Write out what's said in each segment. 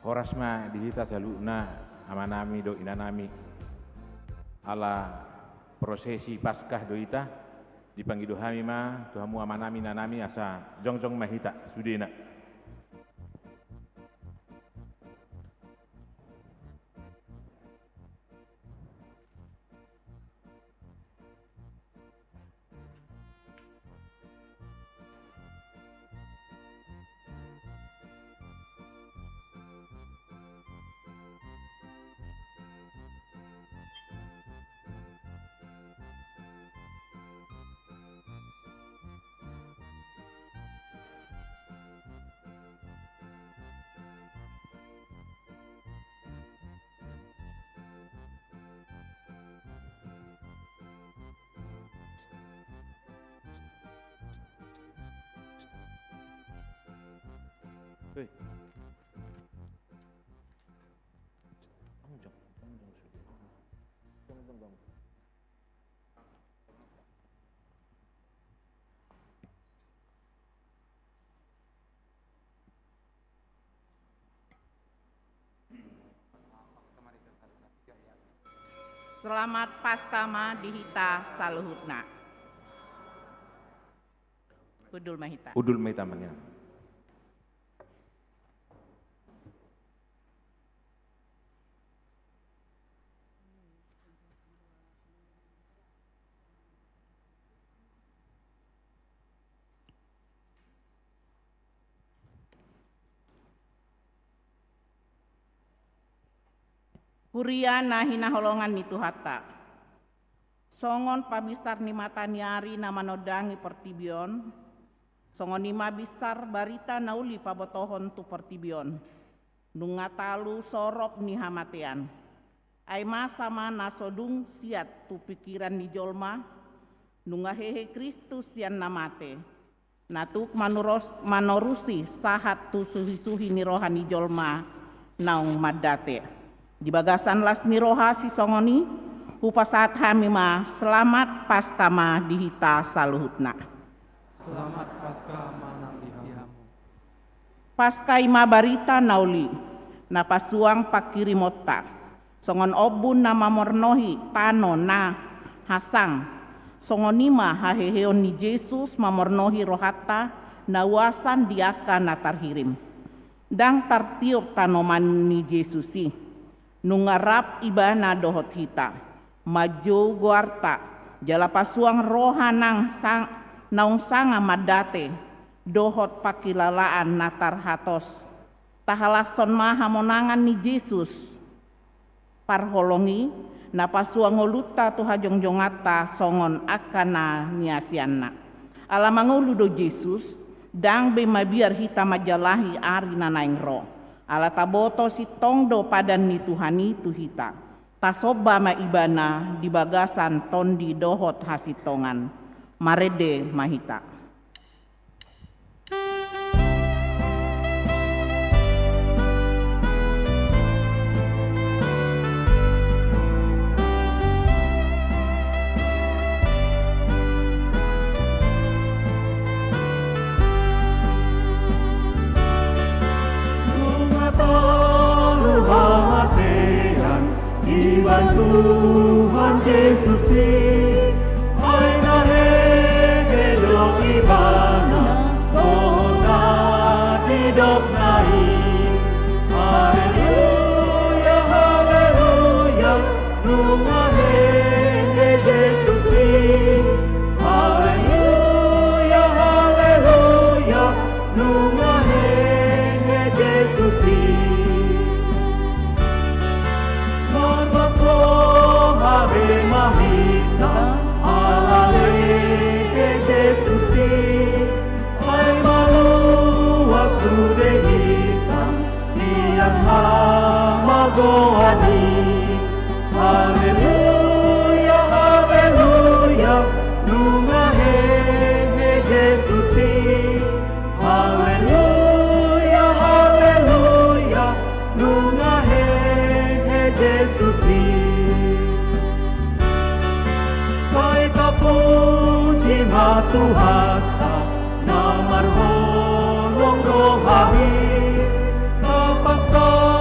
horasma dihita saluna amanami do inanami ala prosesi Paskah do ita dipanggil dohami ma tuhamu amanami nanami asa jongjong mahita sudena. Hei. Selamat Paskama dihita saluhutna. Udul mahita. Udul mahita mangya. Huria nahina holongan ni Tuhata. Songon pabisar ni mata niari nama nodangi pertibion. Songon nima bisar barita nauli pabotohon tu pertibion. Nungatalu sorop ni hamatean. Aima sama nasodung siat tu pikiran ni jolma. Nungahehe Kristus yang namate. Natuk manorusi sahat tu suhi-suhi ni rohani jolma naung madate. Di bagasan las niroha si songoni upasat hamima selamat Paskama dihita saluhutna. Selamat Paskama nalihamu. Paskaima barita nauli napasuang pakiri motta songon obun nama mornohi tano na hasang songonima haheheon ni Yesus mamornohi rohata nawasan diaka natarhirim dang tartiup tanoman ni Yesusi. Nungarap ibana dohot hita maju guarta jala pasuang rohanang naung sanga madate dohot pakilalaan natar hatos tahalason maha monangan ni Yesus parholongi na pasuang ngoluta tuha jongjongata songon akana niasianna ala mangulu do Yesus dang be mabiar hita majalahi ari nanaing ro ala taboto si tongdo padan ni Tuhani tuhita. Tasoba ma ibana di bagasan tondi dohot hasitongan. Marede mahita. Tuhan Yesus aina hedok ibana sona didok nai haleluya haleluya nunga Yesus haleluya haleluya nunga Yesus Ave Mahita, alale Yesus, ay malua sudehita, siang hamagoani. Haleluya, haleluya, nungahe Yesus. Haleluya, haleluya, nungahe Yesus. Puji matuhata namarholong rohani kapasa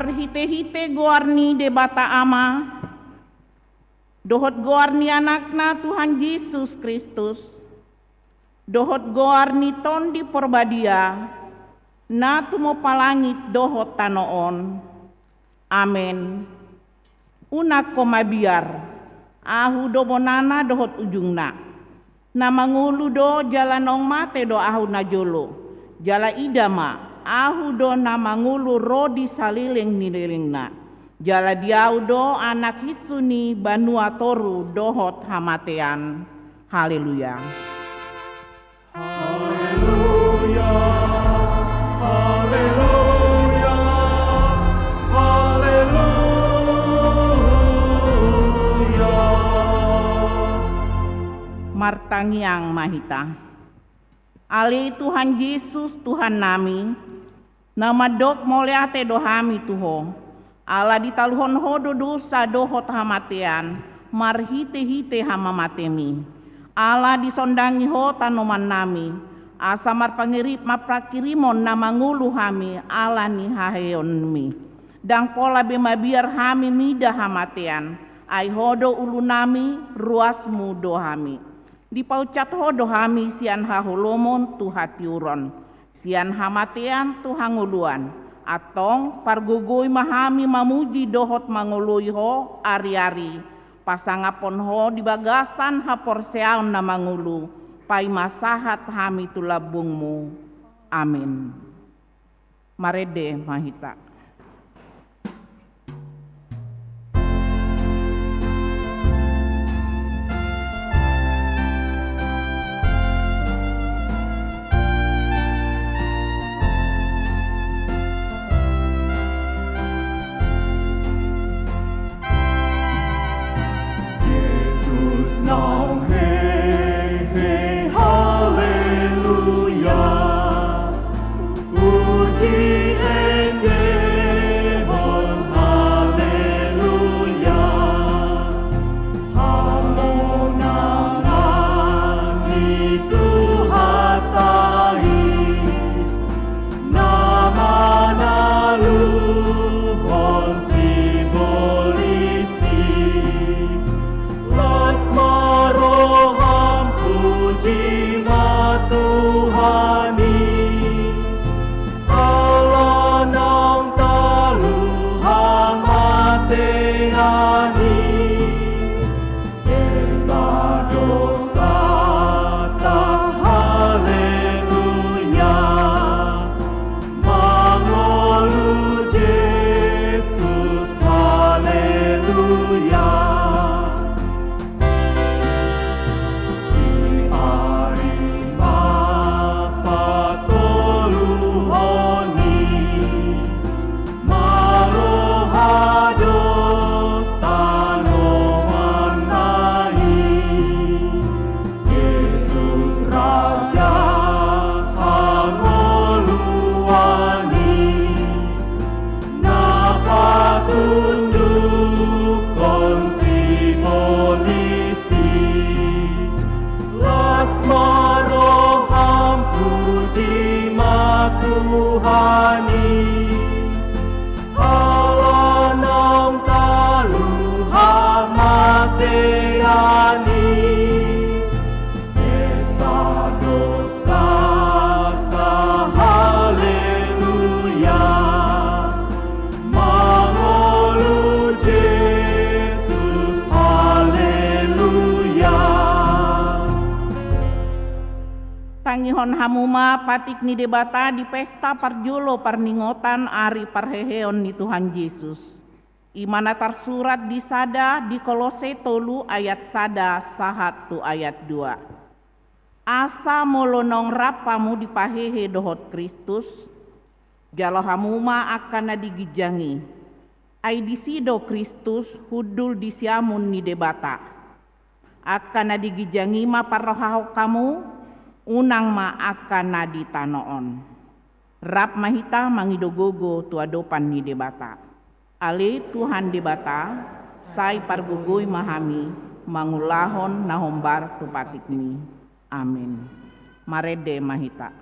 marhite-hite goarni debata ama, dohot goarni anakna Tuhan Yesus Kristus, dohot goarni tondi porbadia, na tumo palangit dohot tanoon. Amen. Unak komabiar, ahu do bonana dohot ujungna, na mangulu do jalanong mate do ahu na jolo, jala idama, ahu do na mangulu rodi saliling nililingna, jala diau do anak hisuni banua toru dohot hamatean. Haleluya. Haleluya, haleluya, haleluya. Martangiang mahita. Ali Tuhan Yesus Tuhan nami, nama dok moleate dohami tuho, ala ditaluhon hodo dosa dohot hamatean, marhite-hite hamamatemi, ala disondangi ho tanoman nami, asamar pangirip maprakirimon na mangulu hami, ala ni haheonmi, dang pola bemabiar hami mida hamatean, ai hodo ulu nami, ruasmu dohami. Di paucat hodo hami sian hahulomon tuhatiuron, sian hamatean tuhanguluan, atong pargugui mahami mamuji dohot mangului ho ari-ari, pasangapon ho di bagasan haporseaon na mangulu, pai masahat hami tulabungmu. Amin. Marede mahita. Now, hey, hey, hallelujah. Puji and devon, hallelujah. Hamonangan itu hatai, nama naluhon simbolisi. Maroham puji ma Tuhani, Allah nang talu hamateani, sesa dosa tak haleluya, mangolu Yesus haleluya. Tuhani, Allah nang talu hamateani, sesa dosa ta haleluya, mangolu Yesus haleluya. Tangihon hamuma patik ni debata di pesta parjolo parningotan ari parheheon ni Tuhan Yesus. Imana tersurat di sada di Kolose tolu ayat sada sahat tu ayat 2. Asa molonong rapamu di pahehe dohot Kristus, jalo hamuma akan digijangi. Ai disido Kristus hudul disiamun ni debata. Akan digijangi ma parrohau kamu, unang ma akan nadi tanoon. Rap mahita mangidogogo tuadopan ni debata. Ale Tuhan debata, sai pargugoy mahami, mangulahon nahombar tupatikmi. Amin. Marede mahita.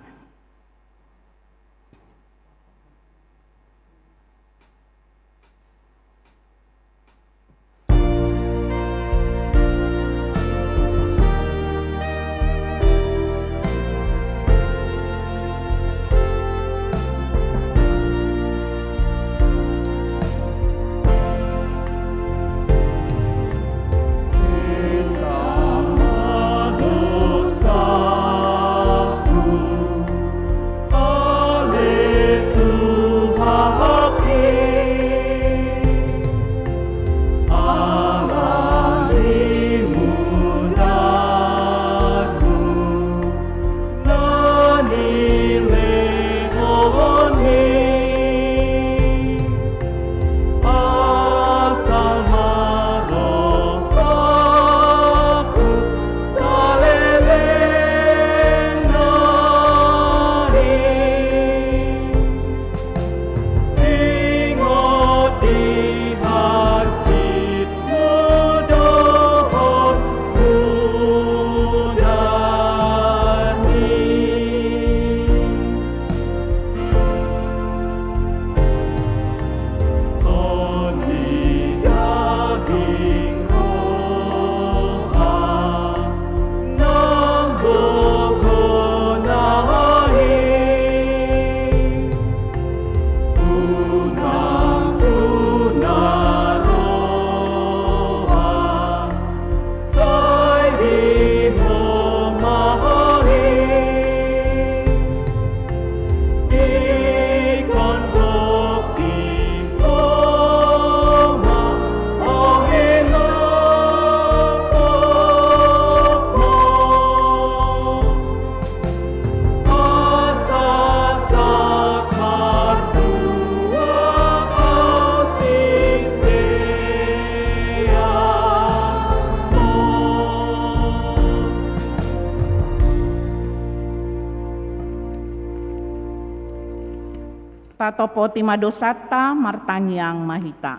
Tatopoti madosata martanyang mahita.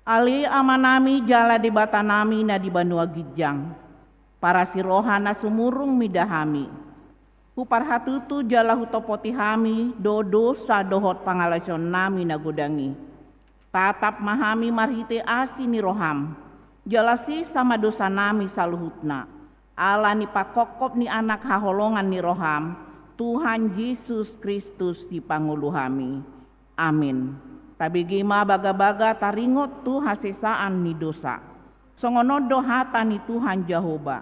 Ali amanami jala di batanami na di banua gijang. Para siroha na sumurung midahami. Huparhatutu jala hutopoti hami dodo sa dohot pangalasyon nami na gudangi. Tatap mahami marhite asi ni roham. Jalasi sama dosa nami saluhutna. Ala ni pakokop ni anak haholongan ni roham. Tuhan Yesus Kristus si panguluhami. Amin. Tabigima baga-baga taringot tu hasesaan ni dosa. Songonodo hata ni Tuhan Jehovah.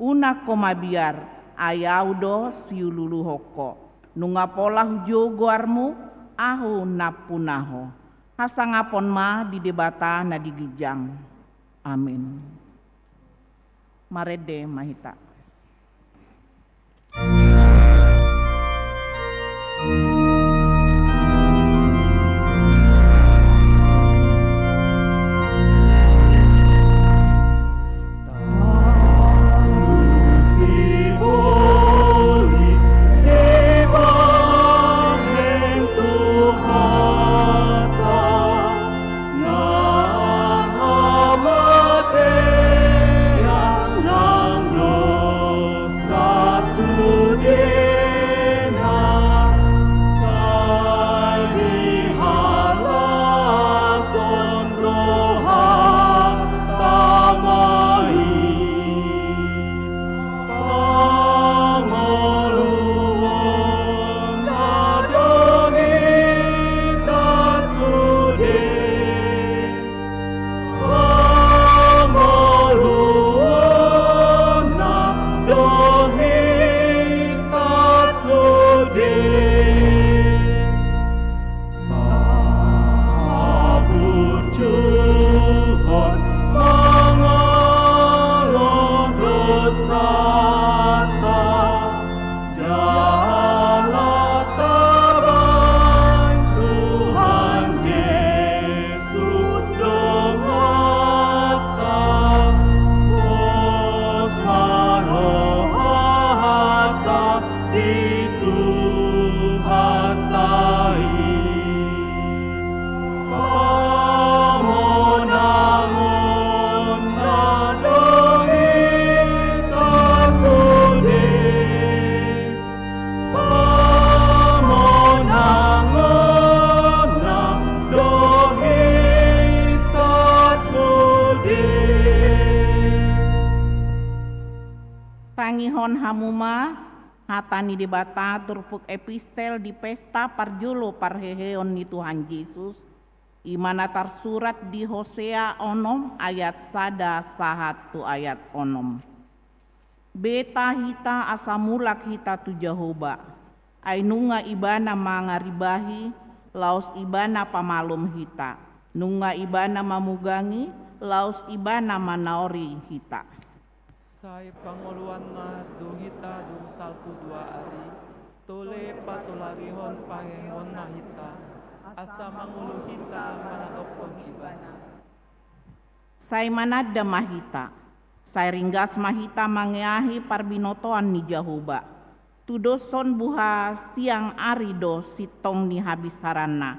Una komabiar ayaudo siululu hoko. Nunga pola hujogoarmu ahu napunaho. Hasangapon ma di debata na digijang. Amin. Marede mahita. Tangihon hamuma hatani debata turpuk epistel di pesta parjolo parheheon ni Tuhan Yesus imana tarsurat di Hosea onom ayat sada sahatu ayat onom. Beta hita asamulak hita tu Jehovah ainunga ibana mangaribahi laos ibana pamalum hita nunga ibana mamugangi laos ibana manaori hita. Say panguluan na duhita dung salpu 2 ari, tole patularihon pangehon na hita, asa mangulu hita manatopon ibana. Say manada mahita, say ringgas mahita mangeahi parbinotoan ni Jehovah. Tudoson buha siang arido sitong ni habisarana.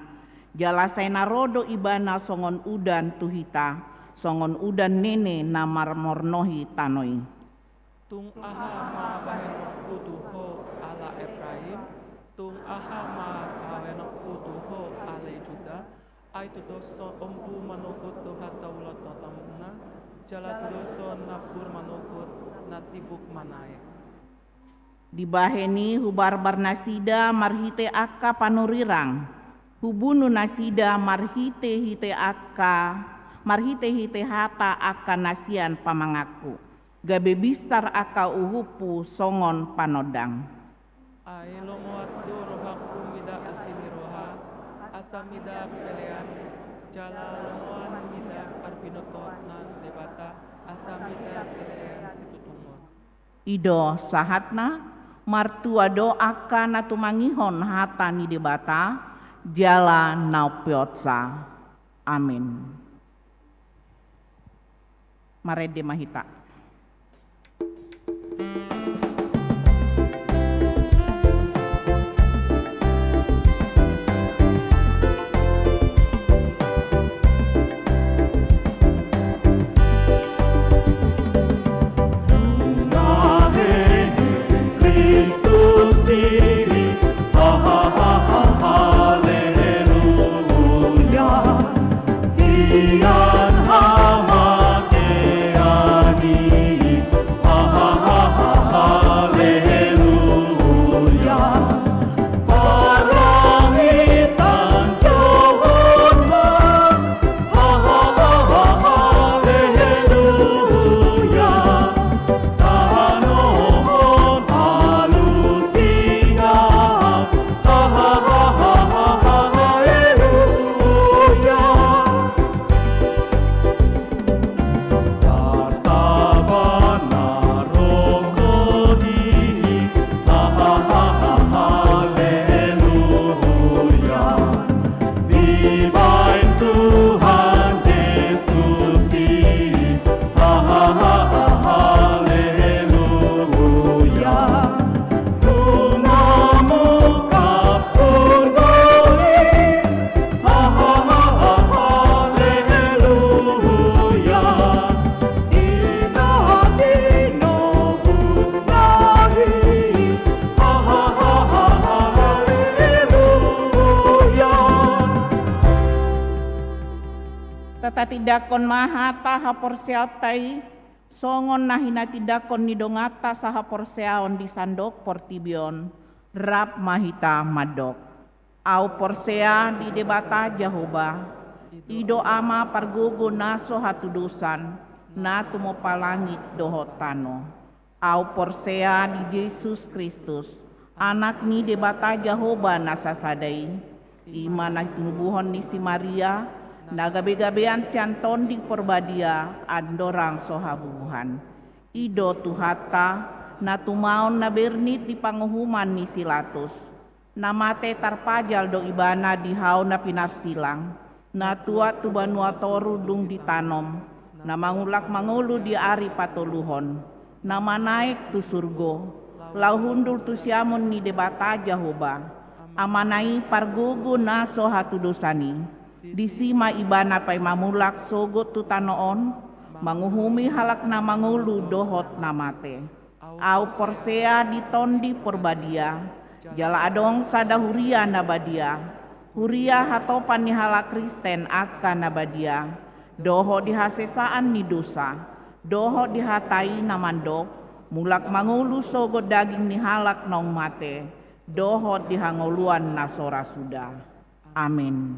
Jala say narodo ibana songon udan tuhita. Songon udan nene na marmornohi tanoi. Tung aha ma bahenok putuho ala Efraim, tung aha ma bahenok putuho ala Juda, ay tudoso ombu manukut tuhat taulat tatamna, jala tudoso napur manukut natibuk manaya. Dibaheni hubarbar nasida marhite akka panurirang, hubunu nasida marhite hite akka, marhite hite hata akan nasian pamangaku gabe bisar aka uhupu songon panodang Ay lomuat do rohaku mida asili roha asamida pelean jala lomuan mida arbinoto nan debata asamida pelean situtumon ido sahatna martua do aka natumangihon hata ni debata jala naupiotsa amin. Marede mahita. tidakon mahata haporseautai, songon nahina tidakon nidongata sahaporseaon di sandok portibion, rap mahita madok. Au porsea di debata Jehovah, ido ama pargugu naso hatudusan, na tumopalangit dohotano. Au porsea di Yesus Kristus, anak ni debata Jehovah nasasadai, imana tinubuhon ni si Maria, nagabe-gabean si Anton di porbadia, andorang sohabuhan. Ido tuhata, na tumaon na bernit di panguhuman ni Silatus, na mate tarpajal do ibana di hao na pinarsilang, na tua tu banuatoru dung ditanom, na mangulak mangulu di ari patuluhon, na manaik tu surgo, lau hundul tu siamon ni debata Jehovah, amanai pargugu na sohatu dosani, disima ibana pay mamulak sogot tu tanoon, manguhumi halak na mangulu dohot na mate. Au porsea di tondi porbadia, jala adong sada huria nabadia, huria hatopan ni hala Kristen akan nabadia, doho dihasesaan ni dosa, doho dihatai namandok, mulak mangulu sogo daging ni halak nong mate, doho dihangoluan nasora sudah. Amin.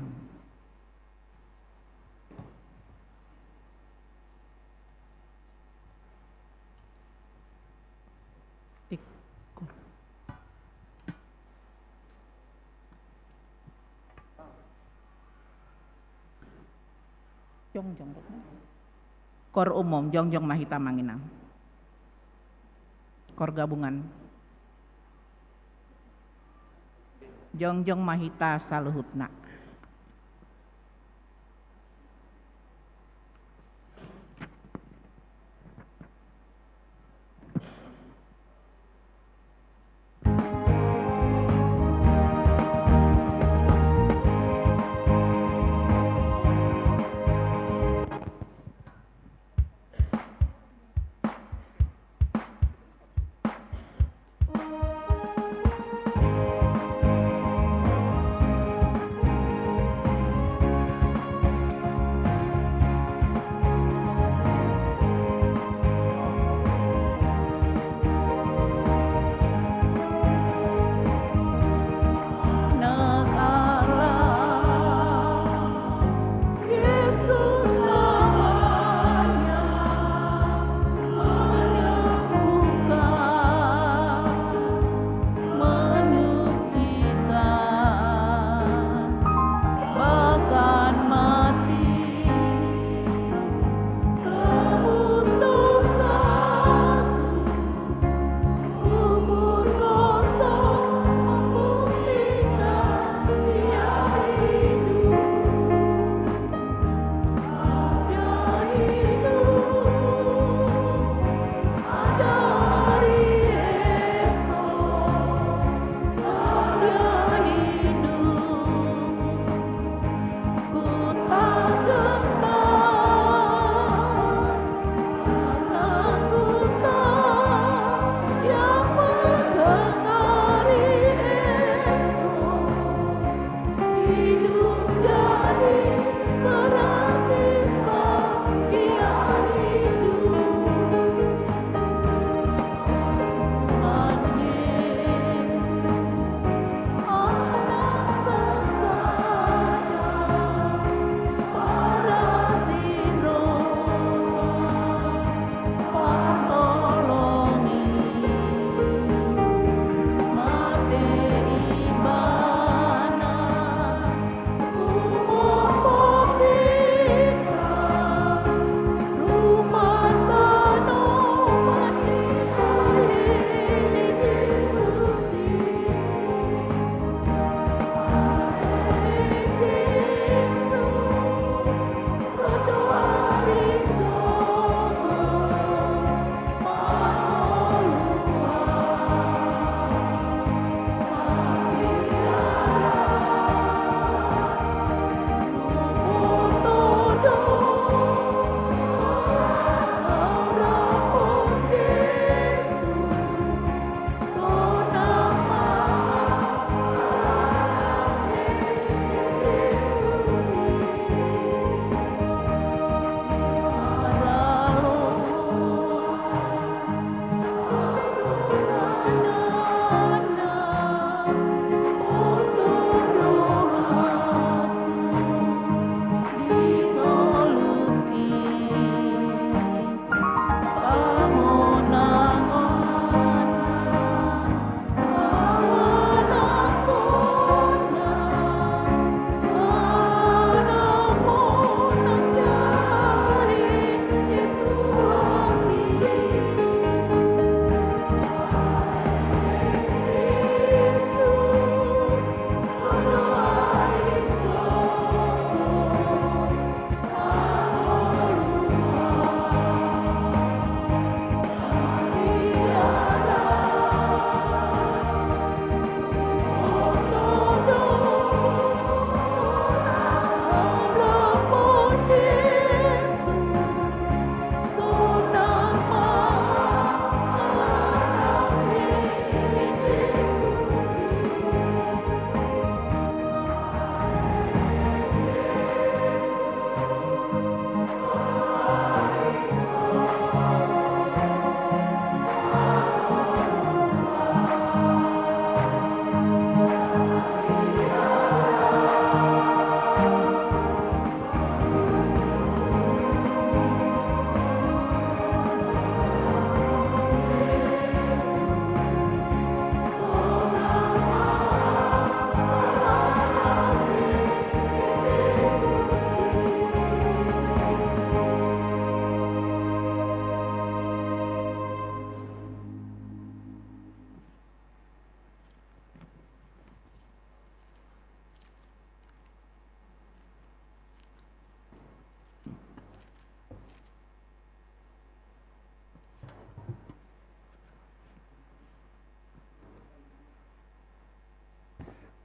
Jongjong kor umum jongjong mahita manginang, kor gabungan jongjong mahita saluhutna.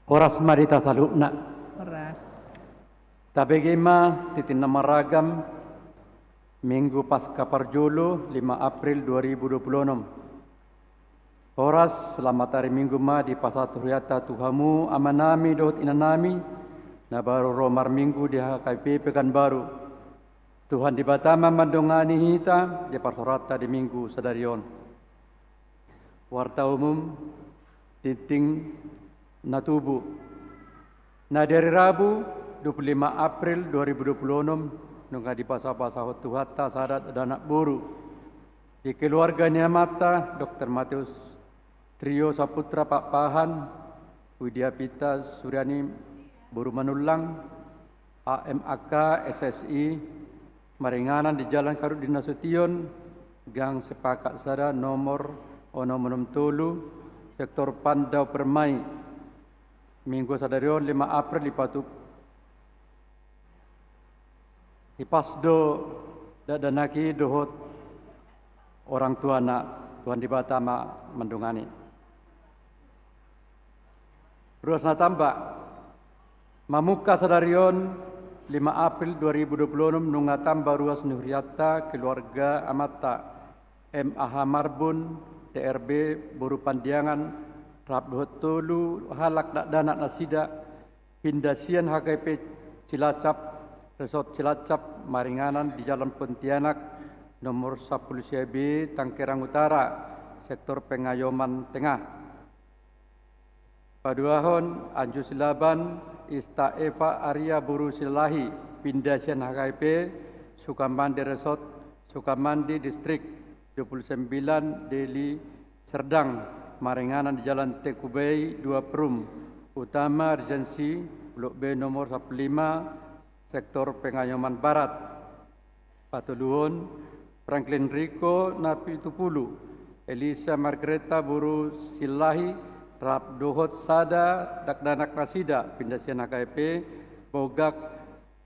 Horas marita salutna. Ras. Tabegema titin namaragam Minggu Pasca Parjolo 5 April 2026. Horas selamat hari Minggu ma di pasatu riata Tuhamu amanami dohot inanami na baru romar Minggu di HKP Pekanbaru. Tuhan di Batama mandongani hita di parsorata di Minggu sadarion. Warta umum titing natubu. Nah dari Rabu 25 April 2026 nungga di pasah-pasah Tuhata sadat dan anak buru di keluarga Niamata Dr. Matius Trio Saputra Pak Pahan Widya Pita Suryani Buru Manulang AMAK SSI Maringanan di Jalan Karudin Nasution Gang Sepakat Sada nomor 6 Sektor Pandau Permai Minggu sadarion 5 April Ipasdo dadanaki dohot orang tua anak Tuhan di Batama mendungani. Ruasna tambah Mamuka sadarion 5 April 2026 nunga tambah ruas nuhriata keluarga amata MAH Marbun TRB Buru Pandiangan Rap dohot tolu halak danak nasida Pindasian HKP Cilacap Resort Cilacap Maringanan di Jalan Pontianak nomor 10 CB Tangkerang Utara sektor Pengayoman Tengah. Paduahon Anju Silaban Ista Eva Arya Buru Silahi Pindasian HKP Sukamandi Resort Sukamandi Distrik 29 Deli Serdang Maringanan di Jalan Tekubei 2 Perum Utama Regensi Blok B nomor 15 Sektor Pengayoman Barat. Patuluhon Franklin Rico Napi Tupulu Elisa Margareta Buru Silahi Rap Dohot Sada Dakdanak Rasida Pindasian HKP Bogak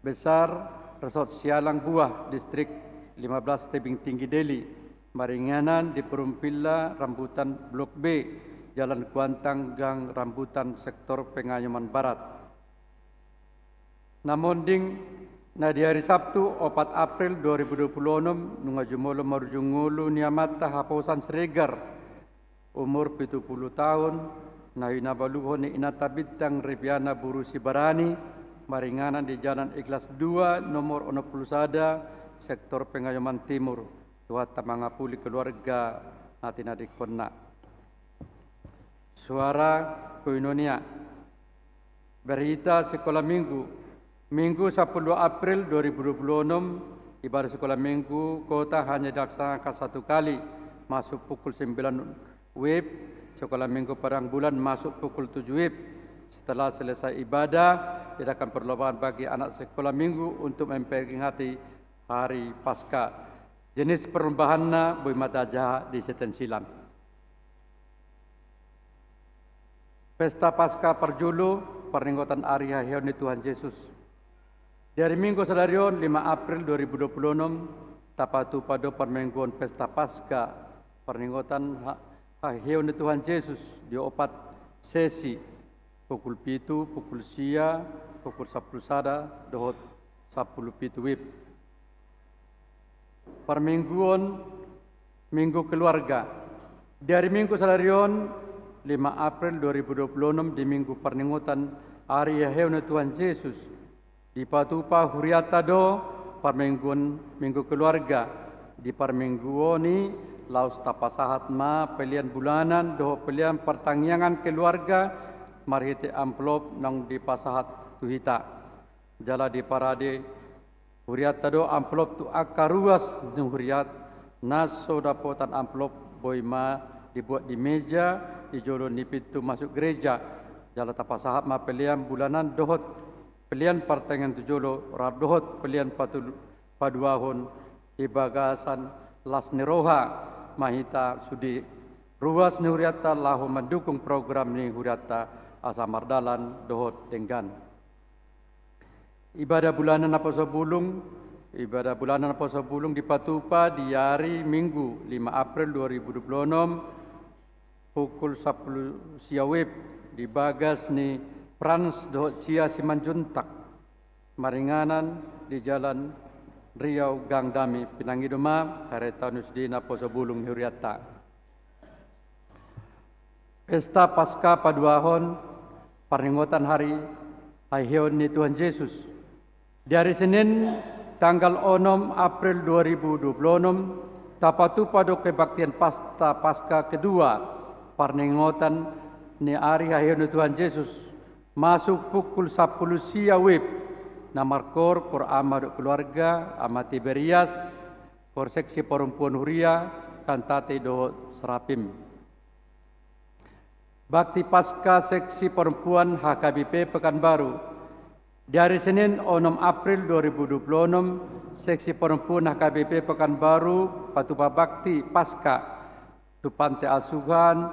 Besar Resort Sialang Buah Distrik 15 Tebing Tinggi Deli Maringanan di Perumpila Rambutan Blok B Jalan Kuantang Gang Rambutan Sektor Pengayoman Barat. Namun ding na di hari Sabtu 4 April 2026 nunga jumolo marujungulu niamata haposan Sregar umur 70 tahun na hinabaluhon ni inata bintang Rebiana Buru Sibarani Maringanan di Jalan Ikhlas 2 nomor 61 Sektor Pengayoman Timur tuata mangapuli keluarga natin adik konna. Suara Koinonia berita sekolah minggu Minggu 10 April 2026 ibadah sekolah minggu kota hanya dilaksanakan satu kali masuk pukul 9 WIB sekolah minggu perang bulan masuk pukul 7 WIB. Setelah selesai ibadah tidak akan perlombaan bagi anak sekolah minggu untuk memperingati hari Paskah. Jenis perlombaannya Boy Mata Jaha di Setensilan. Pesta Paskah Parjolo peringatan Hari Hahioni Tuhan Yesus. Dari Minggu sadarion 5 April 2026 tapatu pada permingguan Pesta Paskah peringatan Hahioni Tuhan Yesus di 4 sesi pukul 7, pukul sia, pukul 10 sada, dohot 10 pitu wib. Permingguan Minggu Keluarga. Dari Minggu sadarion 5 April 2026 di Minggu Perninggutan Hari Hahioni Tuhan Yesus di Patupa Huriata do permingguan Minggu Keluarga di permingguani laus tapasahat ma pelian bulanan do pelian pertangyangan keluarga marhite amplop nang di pasahat tuhita jala di parade Huriata do amplop tu akaruas nu huriat naso dapotan amplop boima dibuat di meja di jolo ni pintu masuk gereja jala tapasahat ma pelian bulanan dohot pelian pertengahan tujolo rab dohot pelian paduahon ibagasan las neroha mahita sudi ruas ni huriata lahu mendukung program ni huriata asa mardalan dohot tenggan. Ibadah bulanan Apostle Bulung di Patupa di hari Minggu 5 April 2026 pukul 10 siawib di bagas ni Frans dohot sia Simanjuntak, maringanan di Jalan Riau Gang Dami, Pinangidoma, Kareta Nusdina Poso Bulung Huriata. Pesta Pasca Paduahon, peringatan hari Haihyon ni Tuhan Yesus. Dari Senin tanggal 6 April 2026, tapatu pada kebaktian pesta Pasca kedua, peringatan ni hari Haihyon ni Tuhan Yesus, masuk pukul 10 siang wib. Namar kor ama dok keluarga, ama Tiberias, kor seksi perempuan Huria, kantate do Serapim. Bakti Pasca seksi perempuan HKBP Pekanbaru. Dari Senin 6 April 2026, seksi perempuan HKBP Pekanbaru, Patupa Bakti Pasca, Tupante Asuhan,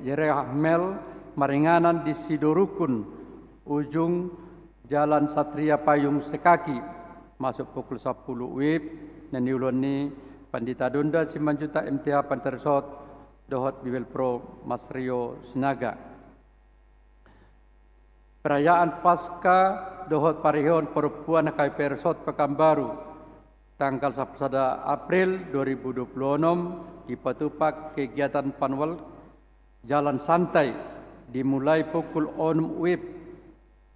Jerehmel, maringanan di Sidorukun, ujung Jalan Satria Payung Sekaki, masuk pukul 10 WIB, Naniuloni Pandita Dunda Simanjuta MTH Pantersot, Dohot Bibel Pro Mas Rio Sinaga. Perayaan Pasca Dohot Parihon Perempuan KP Resort Pekanbaru, tanggal 1 April 2026, di Patupak kegiatan Panwal Jalan Santai, dimulai pukul 6 WIB.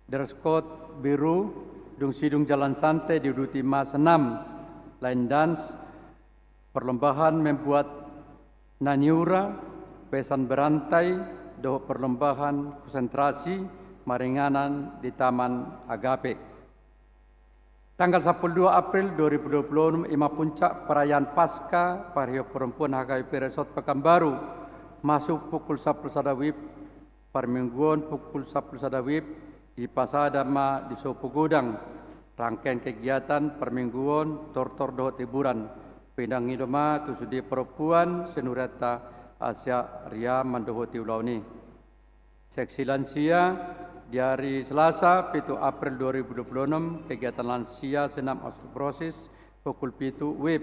Dress code biru, dung sidung jalan santai di Duti Mas 6, line dance, perlombaan membuat naniura, pesan berantai, doh perlombaan konsentrasi, maringanan di Taman Agape. Tanggal 12 April 2026, Ima Puncak perayaan Pasca Parihyo Perempuan HKBP Resort Pekanbaru, masuk pukul 10 sadawib, permingguan pukul 10 sadawib, di Pasadama di Sopo Godang. Rangkaian kegiatan permingguan tortor dohot hiburan Pindang Idoma Tusudi Perempuan Senurata Asia Ria Mandohoti Ulauni. Seksi lansia di hari Selasa 7 April 2026, kegiatan lansia senam osteoporosis pukul 7 WIB.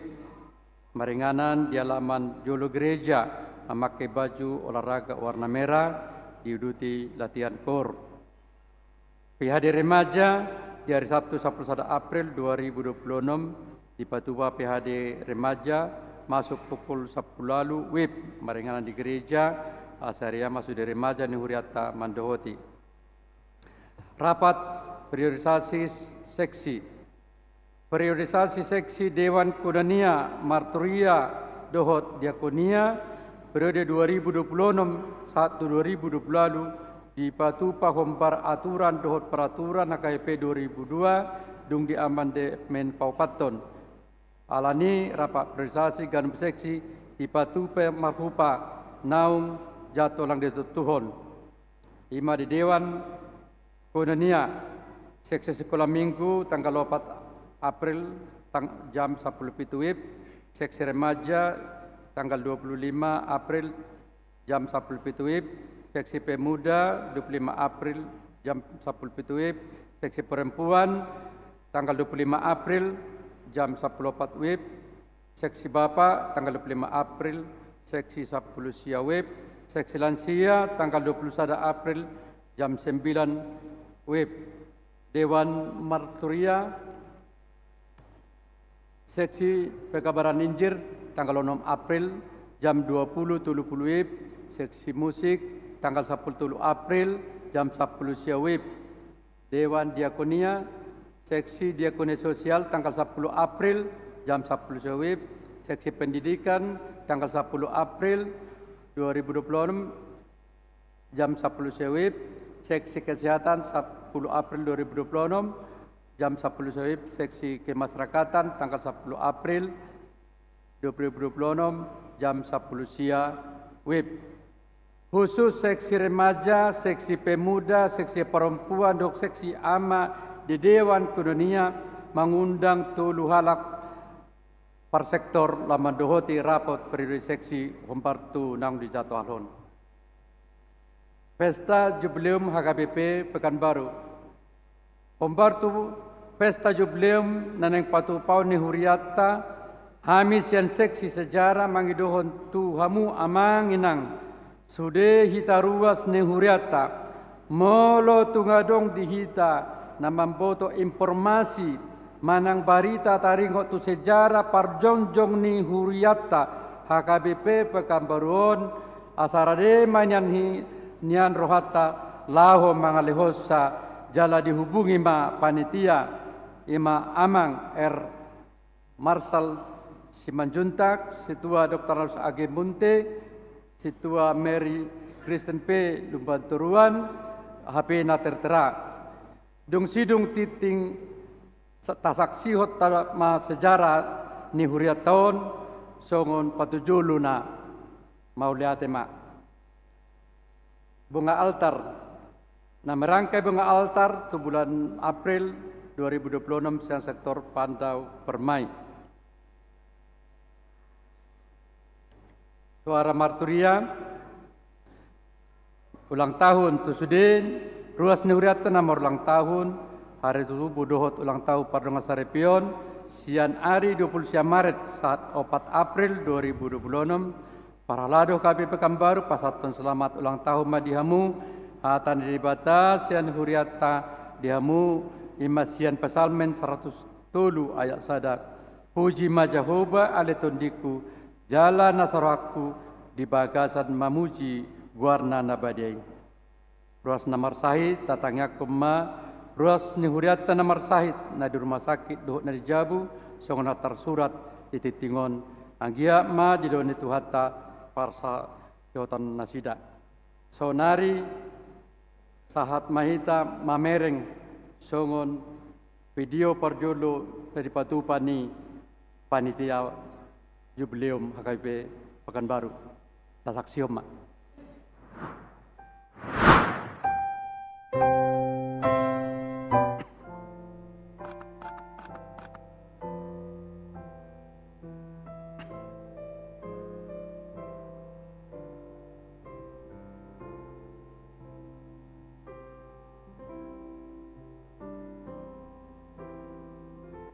Maringanan di halaman Jolo Gereja memakai baju olahraga warna merah diuduti latihan kor. PHD Remaja di hari Sabtu 11 April 2026 di Patuba PHD Remaja masuk pukul 10 lalu WIB, maringanan di gereja Asaria masuk di Remaja ni Huriata Mandohoti. Rapat priorisasi seksi. Priorisasi seksi Dewan Kodania Marturia Dohot Diakonia periode 2026 1-2020 lalu di Patupa Hombar aturan dohot peraturan HKBP 2002 dung di amandemen Paupaton. Alani rapat priorisasi ganum seksi di Patupa Marhupa naung jatuh lang ditutuhon. Ima di Dewan Kodania seksi sekolah minggu tanggal 4 April jam 10 WIB, seksi remaja tanggal 25 April jam 10 WIB, seksi pemuda 25 April jam 10 WIB, seksi perempuan tanggal 25 April jam 10 WIB, seksi bapak tanggal 25 April seksi 10 siang WIB, seksi lansia tanggal 21 April jam 9 WIB. Dewan Marturia seksi pekabaran Injir tanggal 6 April jam 20.30 WIB, seksi musik tanggal 10 April jam 10 siang WIB. Dewan Diakonia seksi Diakonia Sosial tanggal 10 April jam 10 siang WIB. Seksi Pendidikan tanggal 10 April 2026 jam 10 siang WIB. Seksi Kesehatan 10 April 2026 jam 10 siang WIB. Seksi Kemasyarakatan tanggal 10 April 2026 jam 10 siang WIB. Khusus seksi remaja, seksi pemuda, seksi perempuan, dan seksi ama di Dewan Kodania mengundang tulu halak per sektor lamandohoti rapot periode seksi Hompartu nang di Jatuh Alhon. Pesta Jubileum HKBP Pekanbaru. Hompartu Pesta Jubileum naneng patupau ni Huriata hamis yang seksi sejarah mangidohon tu hamu amanginang sude hitaruas ne Huriata molo tungadong dihita na mamboto informasi manang barita taringo tu sejarah parjongjong ni huriatta HKBP Pekanbaruan asarade manyan nian rohatta laho mangalehos sa jala dihubungi ma panitia ima amang Marshal Simanjuntak, Situa Dr. Alus Age Munte, Situa Mary Kristen P. Lumbanturuan, HP na tertera. Dung sidung titing tasaksihot ma sejarah ni huriat tahun, songon patujulu na mauliate ma. Bunga altar, na merangkai bunga altar tu bulan April 2026 siang sektor Pandau Permai. Suara Marturia, ulang tahun Tusudin, ruas Nihuriata nomor ulang tahun, hari itu budohot ulang tahun Pardonga Sarepion, sian hari 20 Maret saat 4 April 2026, para ladoh KB Pekanbaru pasatun selamat ulang tahun madihamu, hatan dibata sian Huriata dihamu, imasian pesalmen 100 ayat sada, puji majahoba aletondiku, Jala nasaraku di bagasan mamuji guarna nabadai. Ruas namar sahid tatangnya kema ruas nihuriata namar sahid na di rumah sakit dohot na di Jabu songon hatar surat di titingon anggia ma di doni tuhata parsa yotan nasida. Sonari sahat mahita mamereng songon video parjolo dari patupani panitia Jubileum HKBP Pekanbaru. Tasaksioma.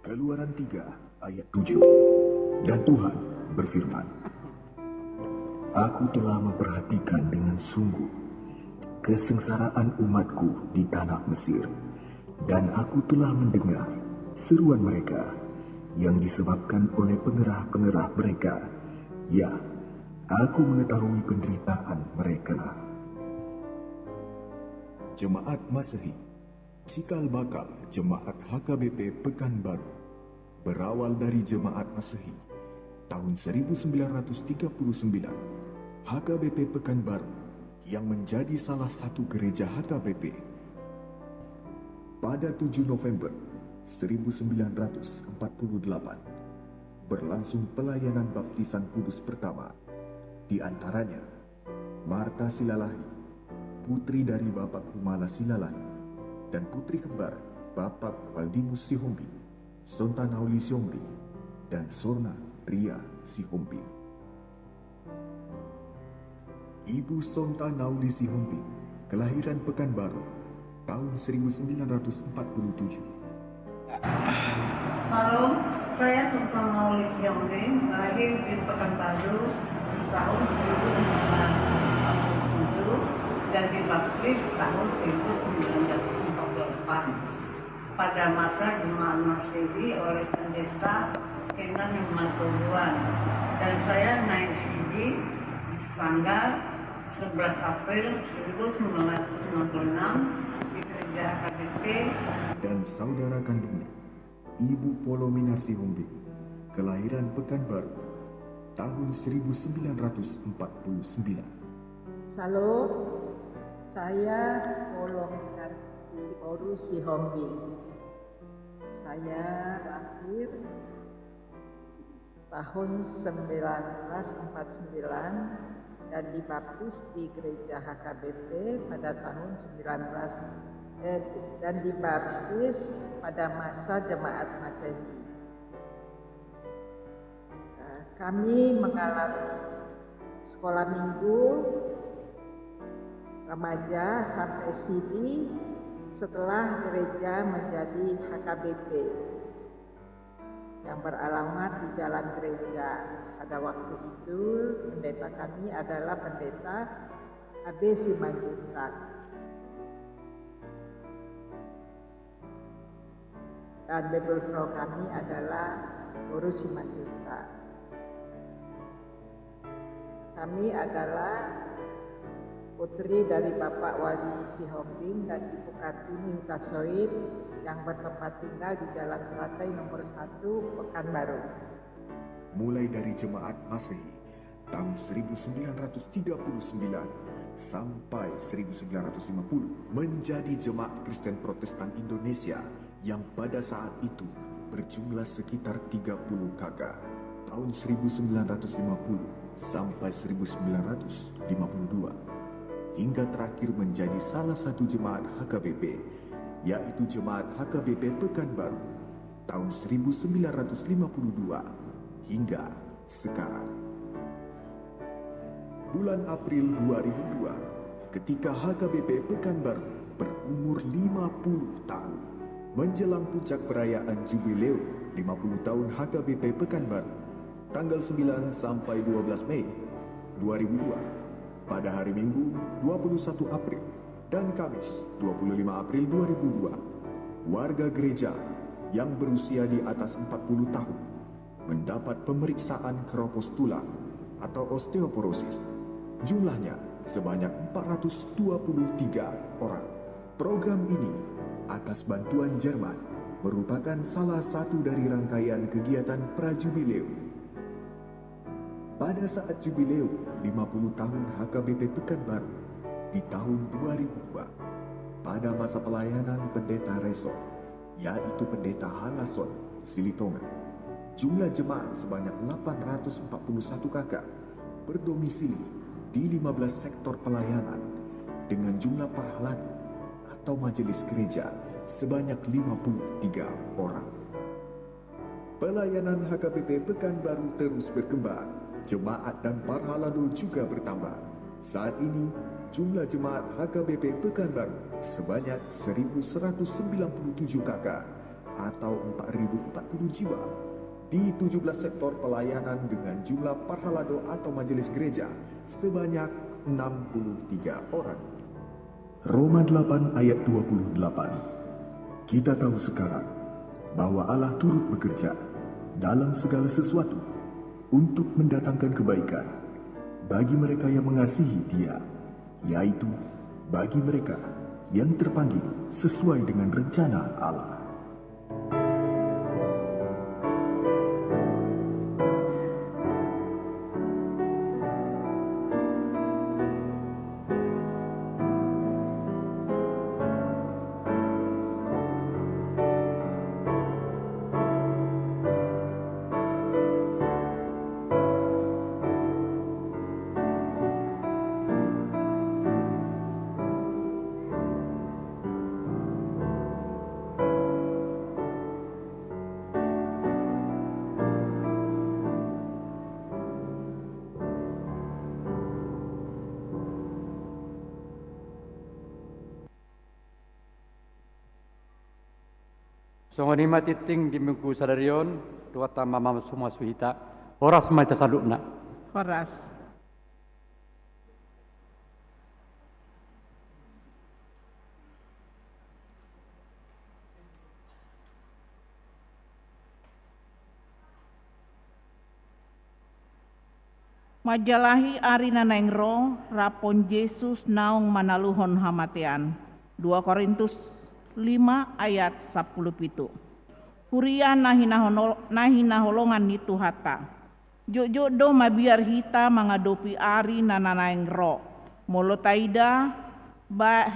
Keluaran 3 ayat 7. Dan Tuhan berfirman, Aku telah memperhatikan dengan sungguh kesengsaraan umatku di tanah Mesir, dan aku telah mendengar seruan mereka yang disebabkan oleh pengerah-pengerah mereka. Ya, aku mengetahui penderitaan mereka. Jemaat Masehi, cikal bakal Jemaat HKBP Pekanbaru berawal dari Jemaat Masehi tahun 1939, HKBP Pekanbaru yang menjadi salah satu gereja HKBP. Pada 7 November 1948, berlangsung pelayanan baptisan kudus pertama, di antaranya Marta Silalahi, putri dari Bapak Humala Silalahi, dan putri kembar Bapak Valdimus Sihombi, Sonta Nauli Siombi, dan Sorna Ria Sihombi. Ibu Sonta Nauli Sihombi, kelahiran Pekanbaru, tahun 1947. Salam, saya Sonta Nauli Sihombi, lahir di Pekanbaru tahun 1947 dan dibaptis tahun 1944 pada masa Jemaat Masehi oleh pendeta Kenan Manturuan, dan saya naik siji tanggal 11 April 1996 di gereja HKBP. Dan saudara kandungnya, Ibu Polominar Sihombi, kelahiran Pekanbaru, tahun 1949. Salam, saya Polominar Sihombi. Saya lahir tahun 1949 dan dibaptis di gereja HKBP pada tahun dan dibaptis pada masa Jemaat Masehi. Kami mengalami sekolah minggu remaja sampai sini setelah gereja menjadi HKBP yang beralamat di Jalan Gereja. Pada waktu itu pendeta kami adalah pendeta AB Simanjuntak. dan Bible Pro kami adalah Guru Simanjuntak. Kami adalah putri dari Bapak Wali Sihombing dan Ibu Kartini Hutasoid yang bertempat tinggal di Jalan Teratai nomor 1, Pekanbaru. Mulai dari jemaat Masehi tahun 1939 sampai 1950 menjadi Jemaat Kristen Protestan Indonesia yang pada saat itu berjumlah sekitar 30 kakak. Tahun 1950 sampai 1952 hingga terakhir menjadi salah satu jemaat HKBP, yaitu Jemaat HKBP Pekanbaru tahun 1952 hingga sekarang. Bulan April 2002, ketika HKBP Pekanbaru berumur 50 tahun, menjelang puncak perayaan Jubileum 50 tahun HKBP Pekanbaru, tanggal 9 sampai 12 Mei 2002, pada hari Minggu 21 April dan Kamis 25 April 2002, warga gereja yang berusia di atas 40 tahun mendapat pemeriksaan keropos tulang atau osteoporosis. Jumlahnya sebanyak 423 orang. Program ini atas bantuan Jerman merupakan salah satu dari rangkaian kegiatan Prajubileum. Pada saat Jubileum 50 tahun HKBP Pekanbaru di tahun 2002, pada masa pelayanan Pendeta Reso, yaitu Pendeta Halason Silitonga, jumlah jemaat sebanyak 841 kakak berdomisili di 15 sektor pelayanan dengan jumlah parhaladu atau majelis gereja sebanyak 53 orang. Pelayanan HKBP Pekanbaru terus berkembang. Jemaat dan parhaladu juga bertambah. Saat ini, jumlah jemaat HKBP Pekanbaru sebanyak 1.197 kakak atau 4.040 jiwa di 17 sektor pelayanan dengan jumlah parhaladu atau majelis gereja sebanyak 63 orang. Roma 8 ayat 28. Kita tahu sekarang bahwa Allah turut bekerja dalam segala sesuatu untuk mendatangkan kebaikan bagi mereka yang mengasihi Dia, yaitu bagi mereka yang terpanggil sesuai dengan rencana Allah. Songonima titing di minggu sadarion, dua tamama semua suhita, horas maita salukna. Horas. Majalahi ari nanaengro rapon Yesus naung manaluhon hamatean. 2 Korintus 5 ayat 17. Huria nahina holongan ni Tuhata. Jojo do mabiar hita mengadopi ari nananaengro. Molo taida ba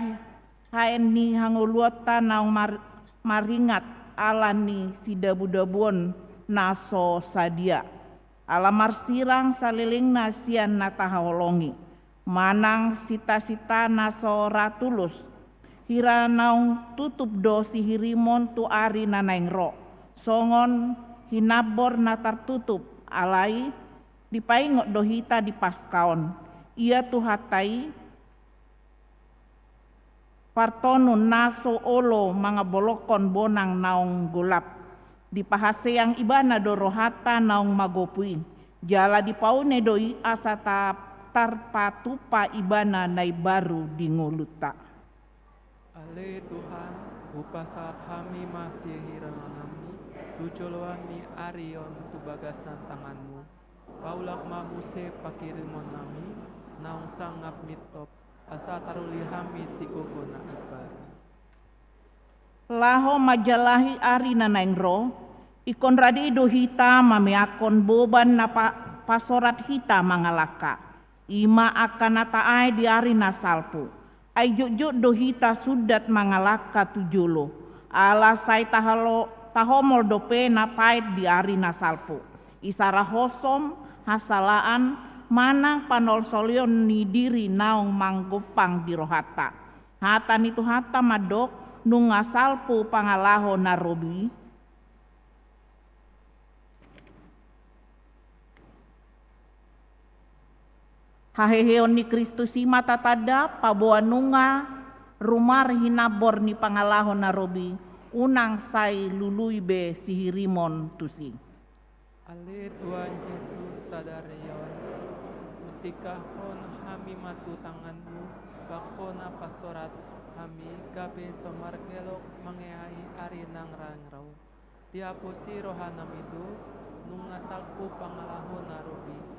haen ni hanguluota naung maringat alani sidabu-dabuon naso sadia. Alamar sirang saliling nasian nataholongi. Manang sita-sita naso ratulus. Hira naung tutup do si hirimon tu ari nanaengro. Songon hinabor natar tutup alai dipaingot do hita di paskaon. Ia tu hatai partonun naso olo mga bolokon bonang naung gulap. Di pahase yang ibana do rohata naung magopui. Jala di paune doi asa tarpatupa ibana nai baru di nguluta. Ale Tuhan, Upasat hami masih hiranami, tujolwani arion tu bagasan tanganmu. Paulak mabuse pakirimon nami, naung sangap mitop, asa taruli hami tikogona ibar. Laho majalahi ari nanaingro, ikon radi do hita mameakon boban na pasorat hita mangalaka. Ima akan nataai di ari nasalpu. Ai jujuk do hita sudat mangalaka tujulo. Ala sai tahomol dope na pait di ari nasalpu. Isara hosom hasalaan manang panol solion ni diri naung manggopang di rohata. Hata nitu hata madok nunga salpu pangalaho narobi. Haheheon ni Kristus ima tatada paboa nunga rumar hinabor ni pangalaho narobi unang sai lului be sihirimon tusi. Ale Tuhan Yesus sadarion, mutikah kon hami matu tanganmu, bakona pasorat hami gabe somargelok mangeai ari nang rangrau. Diaposi rohanam itu nunga salku pangalaho narobi.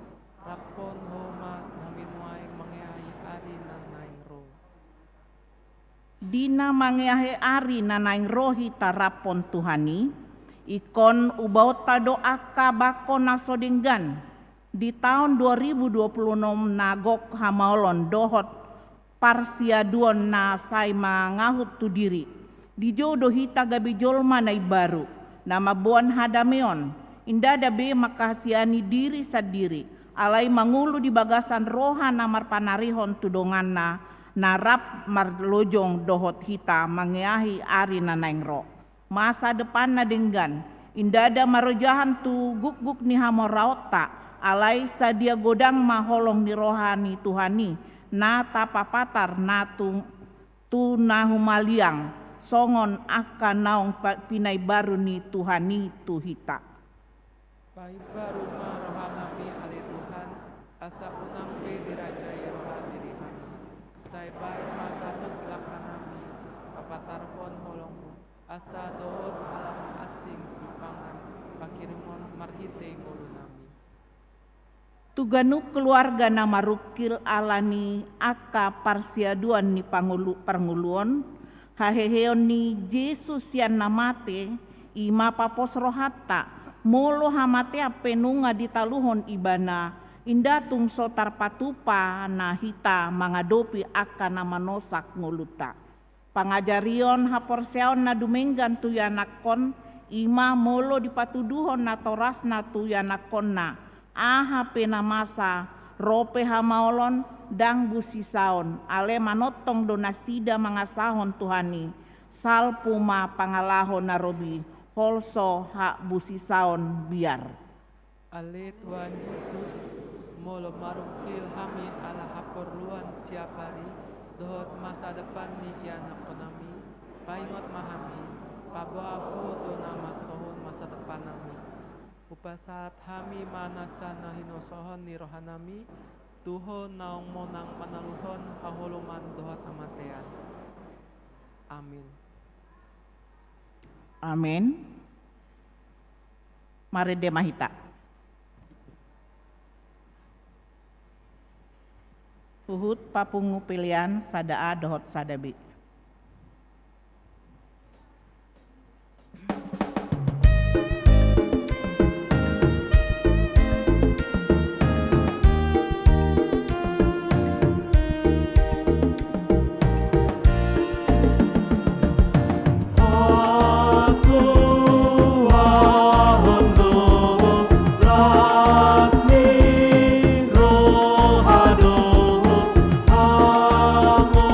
Rapon homa naminuai mangeai ari nang naingro. Dina mangeahe ari nanaingro hita rapon Tuhani, ikon ubauta doaka bako nasodinggan di tahun 2026 nagok hamaolon dohot parsiaduon na sai mangahut tu diri. Di jodoh hita gabi jolma nai baru, nama buan hadameon, indah dabe makahasiani diri sadiri. Alai mangulu di bagasan roha namar panarihon tudonganna narap marlojong dohot hita mangeahi ari nanaingro. Masa depan na denggan indada marojahan tu guk-guk ni hamoraota alai sadia godang maholong ni rohani Tuhani na tapapatar na tu nahumaliang songon akan naung pinai baru ni Tuhani tu hita. Pai baru marohanami ali Tuhan, asa unang pe dirajai rohan diri kami. Sai pai magatut lakanami, papatarhon holongmu, asa dohot alam asing tupangan, pakirimon marhite ngulunami. Tuganu keluarga na marukil alani aka parsiaduan ni panguluon, haheheon ni Yesus yan namate, ima papos rohata, molo hamate apenunga ditaluhon ibana indatung sotar patupa na hita mangadopi akan na manosak nguluta. Pangajarion haporseon na dumenggan tuyanakon ima molo dipatuduhon na toras na tuyanakon na aha penamasa rope hamaolon dang busisaon ale manotong donasida mangasahon Tuhani salpuma pangalahon narobi holso hak busisaon biar. Ale Tuhan Yesus, molo marukil hami ala haporluan siapari, dohot masa depan ni anak konami, paingot mahami, pabawa do nama tohon masa depan nami. Upasat hami manasa na hinosohon ni rohanami, tuhon naong monang panaluhon haholuman dohot amatean. Amin. Amin. Mari demahita. Uhud papungu pilihan sadaa dohot sadabi. Rohado, amor.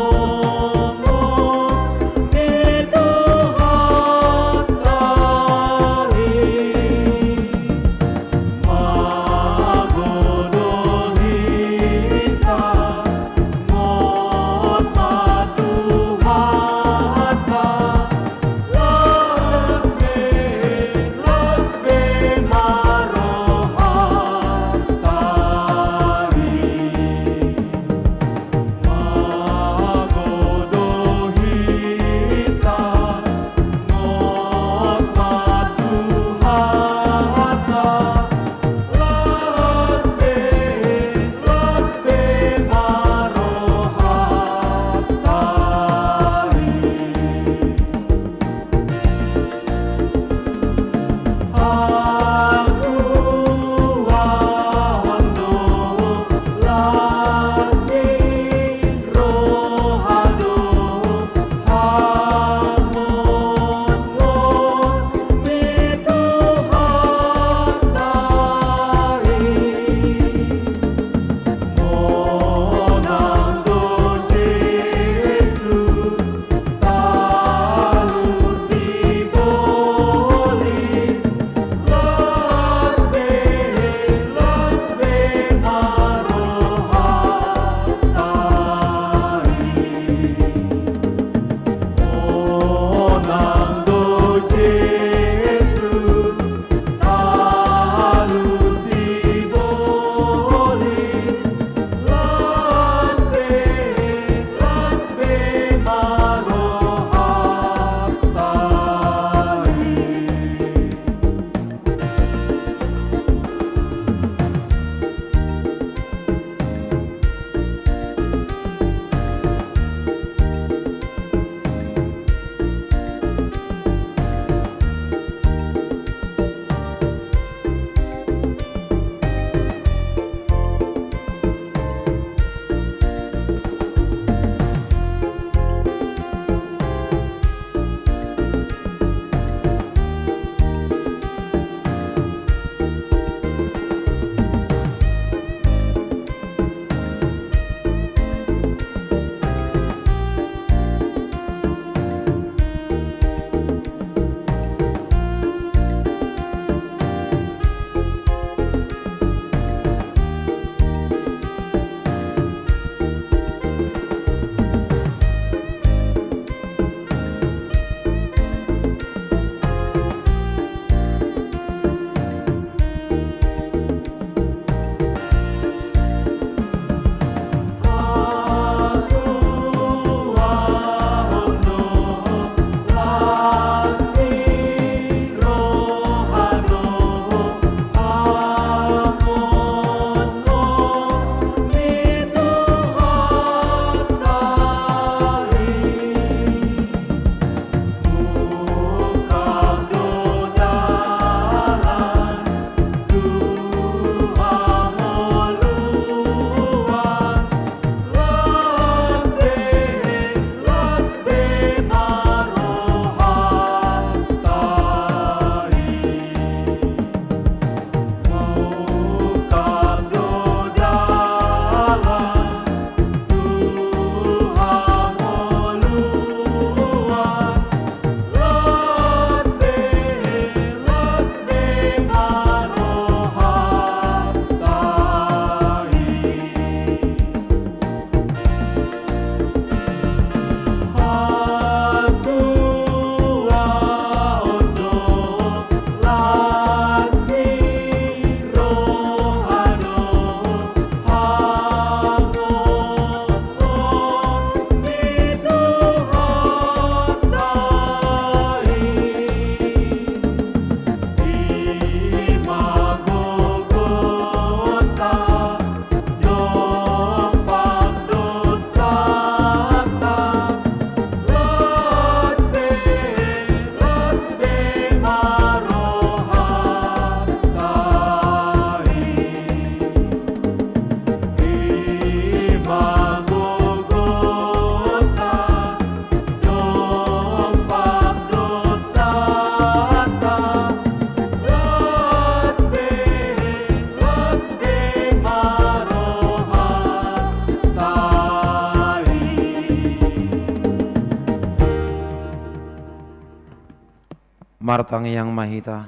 martangi yang mahita.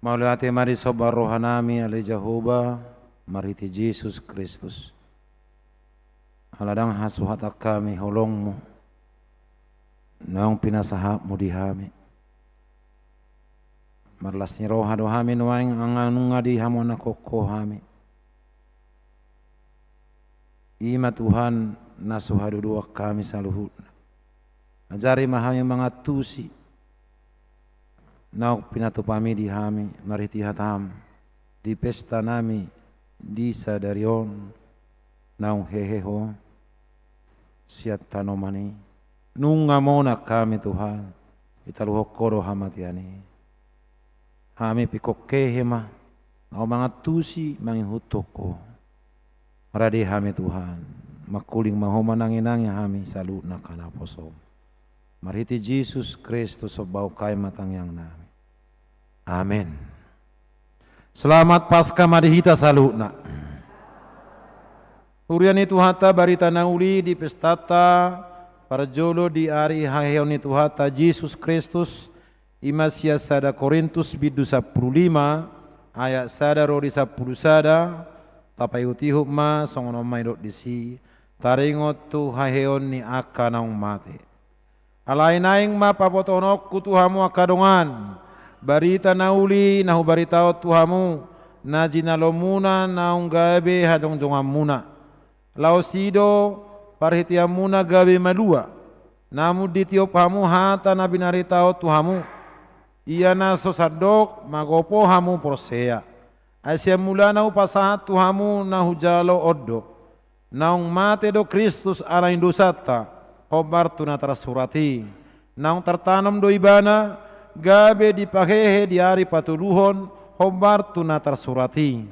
Maulati mari sobar rohanami ale Jehovah mariti Yesus Kristus. Aladang hasuhata kami holongmu. Naong pinasahapmu dihami. Marlas ni roha dohami nuaing anganunga di hamona kokohami. Ima Tuhan nasuhadu dua kami saluhut. Ajari mahami mga tusi. Naok pinatupami di hami mariti hatam. Di pesta nami di sadarion. Naong heheho. Siat tanomani. Nunga mona kami Tuhan. Italuhok koro hamatiani. Hami pikokehema. Naong mga tusi mangihutoko. Maradi hami Tuhan. Makuling mahoma nanginangi hami salut na kanaposom. Mariti Jesus Kristus sebau kai matang yang nami. Amin. Selamat Paskah madihita salutna. Hurian itu hata barita nauli di pestata parjolo di ari haheon itu hata Jesus Kristus imasya sada Korintus bidu 15 ayat sada rodi 10 sada tapai utihuk ma songono maidot disi taringot tu haheon ni akanang mate. Alainaing mapapotonok ku Tuhamu akadongan barita nauli nahu baritao Tuhamu na jinalomuna naung gabe hadong-dongan muna lausido parhitiam muna gabe malua namu ditiop hamu hata na binaritao Tuhamu iya na sosadok magopo hamu prosea asya mula nahu pasahat Tuhamu nahu jalo oddo naung mate do Kristus ala indusata khobar tuna tersurati naung tertanam do ibana gabe dipakehe di hari patuluhon khobar tuna tersurati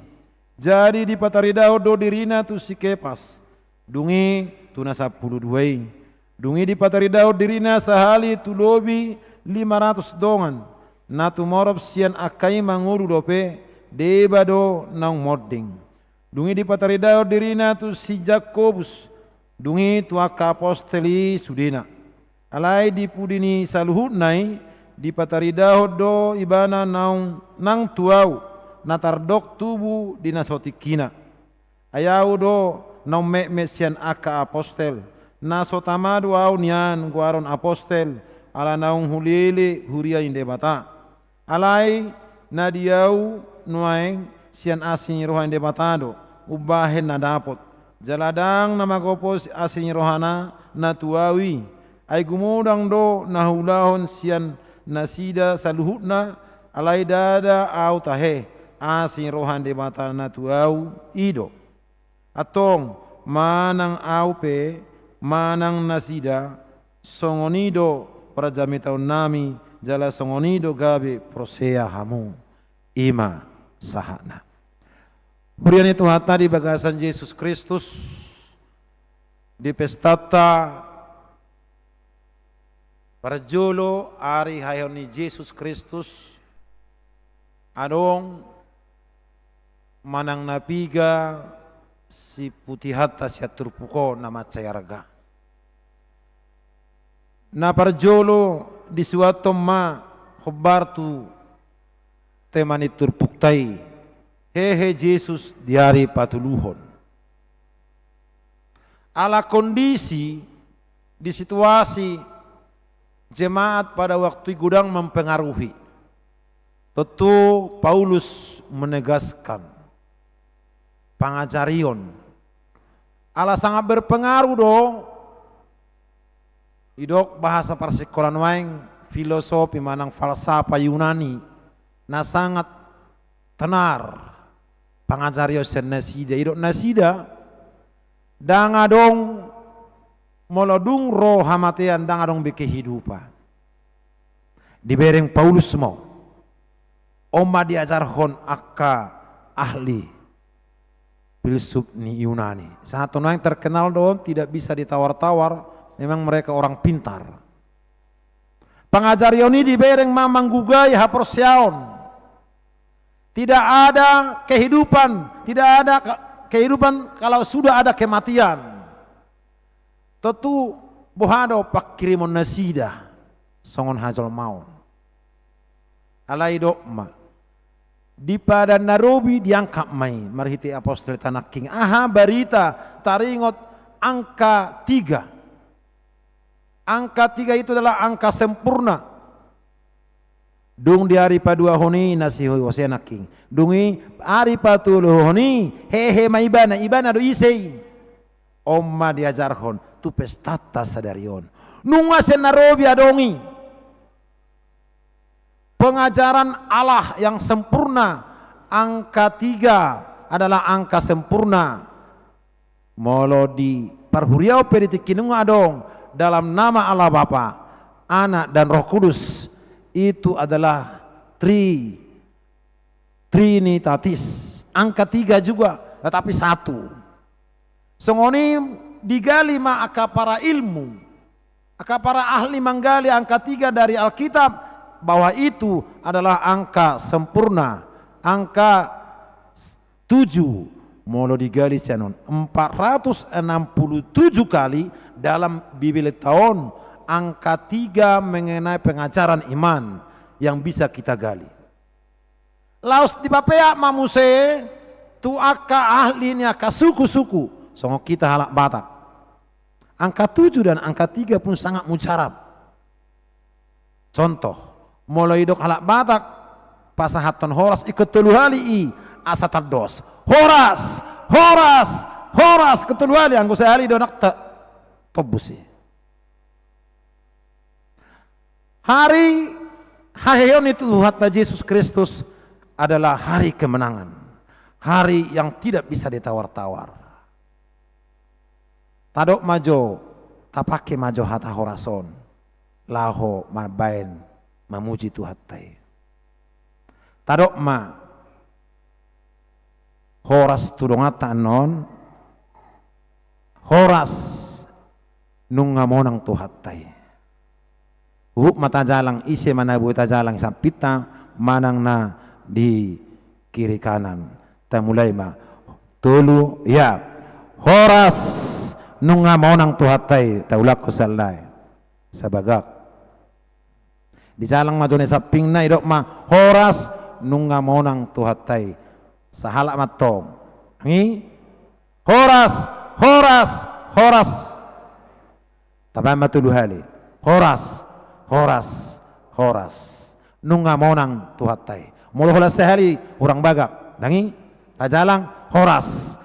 jadi di pataridao do dirina tu sikepas dungi tuna 12 dungi di pataridao dirina sahali tu lobi 500 dongan na tu morob sian akai manguru dope deba do naung modding dungi di pataridao dirina tu si Jakobus dungi tua kaposteli sudina alai di pudini saluhut nai di pataridaho do ibana nang tuau natardok tubu di nasotikina ayau do naung mesian aka apostel nasotamadu au nian guaron apostel ala naung hulile huria inde bata alai nadiau nuaeng sian asin roha inde batado ubahen nadapot jaladang nama gopos asing rohana natuawi ay gumudang do nahulahon sian nasida saluhutna alay dada au tahe asing rohan de mata natuau ido atong manang au pe manang nasida songonido prajamitau nami jala songonido gabe prosea hamu ima sahana. Hurian itu hata di bagasan Yesus Kristus di pestata parjolo ari hayon ni Yesus Kristus adong manang napiga si putih hata siya turpuko nama cayaraga na parjolo di suatu ma khobartu temani turpuktai hehe Yesus diari patuluhon. Ala kondisi di situasi jemaat pada waktu gudang mempengaruhi. Tentu Paulus menegaskan pangajarion. Ala sangat berpengaruh do. Idok bahasa persikolan waing filosofi manang falsafah Yunani na sangat tenar. Pangajario sen nasida idok nasida dangadong molodung roh hamatean dangadong bekehidupan dibereng Paulus mo oma diajarhon akka ahli filsuf ni Yunani satu yang terkenal dong tidak bisa ditawar-tawar memang mereka orang pintar pangajario ini dibereng mamang gugai haporsiaon. Tidak ada kehidupan, tidak ada kehidupan kalau sudah ada kematian. Tentu bohado pakirimon nasida. songon hajol maun. Alai dokma di pada Nairobi diangkat mai marhiti apostol tanah king berita taringot angka 3. Angka 3 itu adalah angka sempurna. Dung di hari padua honi nasi hosena king. Dungi hari patuluh honi hehe maibana ibana do isei. Omma diajarhon tu pestata sadarion. Nunga Nairobi adongi. Pengajaran Allah yang sempurna. Angka 3 adalah angka sempurna. Molo di parhuriau peritikinung adong dalam nama Allah Bapa, Anak dan Roh Kudus. Itu adalah Trinitatis. Angka 3 juga, tetapi 1. Songoni digali ma para ilmu. Para ahli menggali angka 3 dari Alkitab bahwa itu adalah angka sempurna. Angka 7 molo digali canon 467 kali dalam Bibel tahun. Angka 3 mengenai pengajaran iman yang bisa kita gali. Laos di papea mamuse tu aka ahli ni aka suku-suku songo kita halak Batak. Angka 7 dan angka 3 pun sangat mujarab. Contoh, mulai dok halak Batak pasahaton horas ikut teluhali asatados. Horas keteluhali anggo sehari donak tobusi. Hari Haheon itu Tuhan Yesus Kristus adalah hari kemenangan. Hari yang tidak bisa ditawar-tawar. Tadok majo, tapake majo hata horason. Laho mabain memuji Tuhan tai. Tadok ma horas tudongata non. Horas nungamonang Tuhan tai. Mata jalang isi mana buta jalang sampita manang na di kiri kanan. Ta mulai ma tulu ya horas nunga maunang tuhatai taulak kusalai sabagak di jalang majone saping na idok ma horas nunga maunang tuhatai sahalak matom ngi horas tabang matulu hali horas nunga monang tuhatai mulu holas sehari urang bagak dangi tajalang horas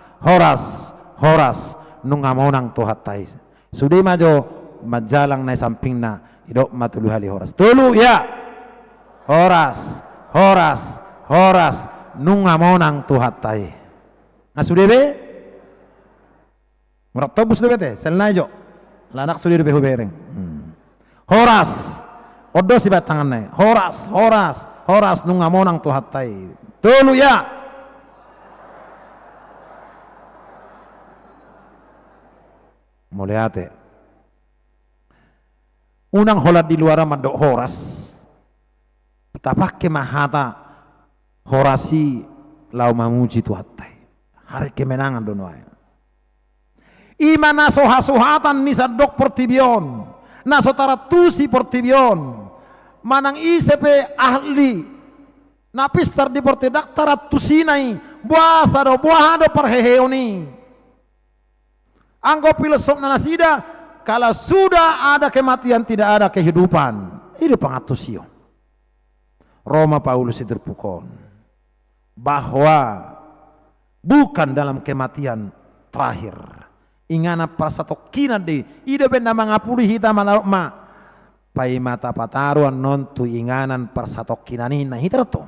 nunga monang tuhatai sudi majo majalang na samping na idok matulu hali horas tulu ya horas nunga monang tuhatai ngasudi be murak tobus de bete selna jo lanak sudi be hubereng horas odo si batangan nai horas nunga monang tuhatai tulu ya muliate unang holat di luar mandok horas tapake mahata horasi lau mamuji tuhatai hari kemenangan donoai imana sohatan nisadok pertibion na sotara tusi portibion manang isepe ahli napistar di portidak tarat tusinai buah do parheheoni anggo filsuf na nasida kalau sudah ada kematian tidak ada kehidupan itu pangatusio Roma Paulus terpukon bahwa bukan dalam kematian terakhir ingana prasatokina de ida benda mangapuli hita manarma pai mata pataruan non tu inganan persatokinani na hitarto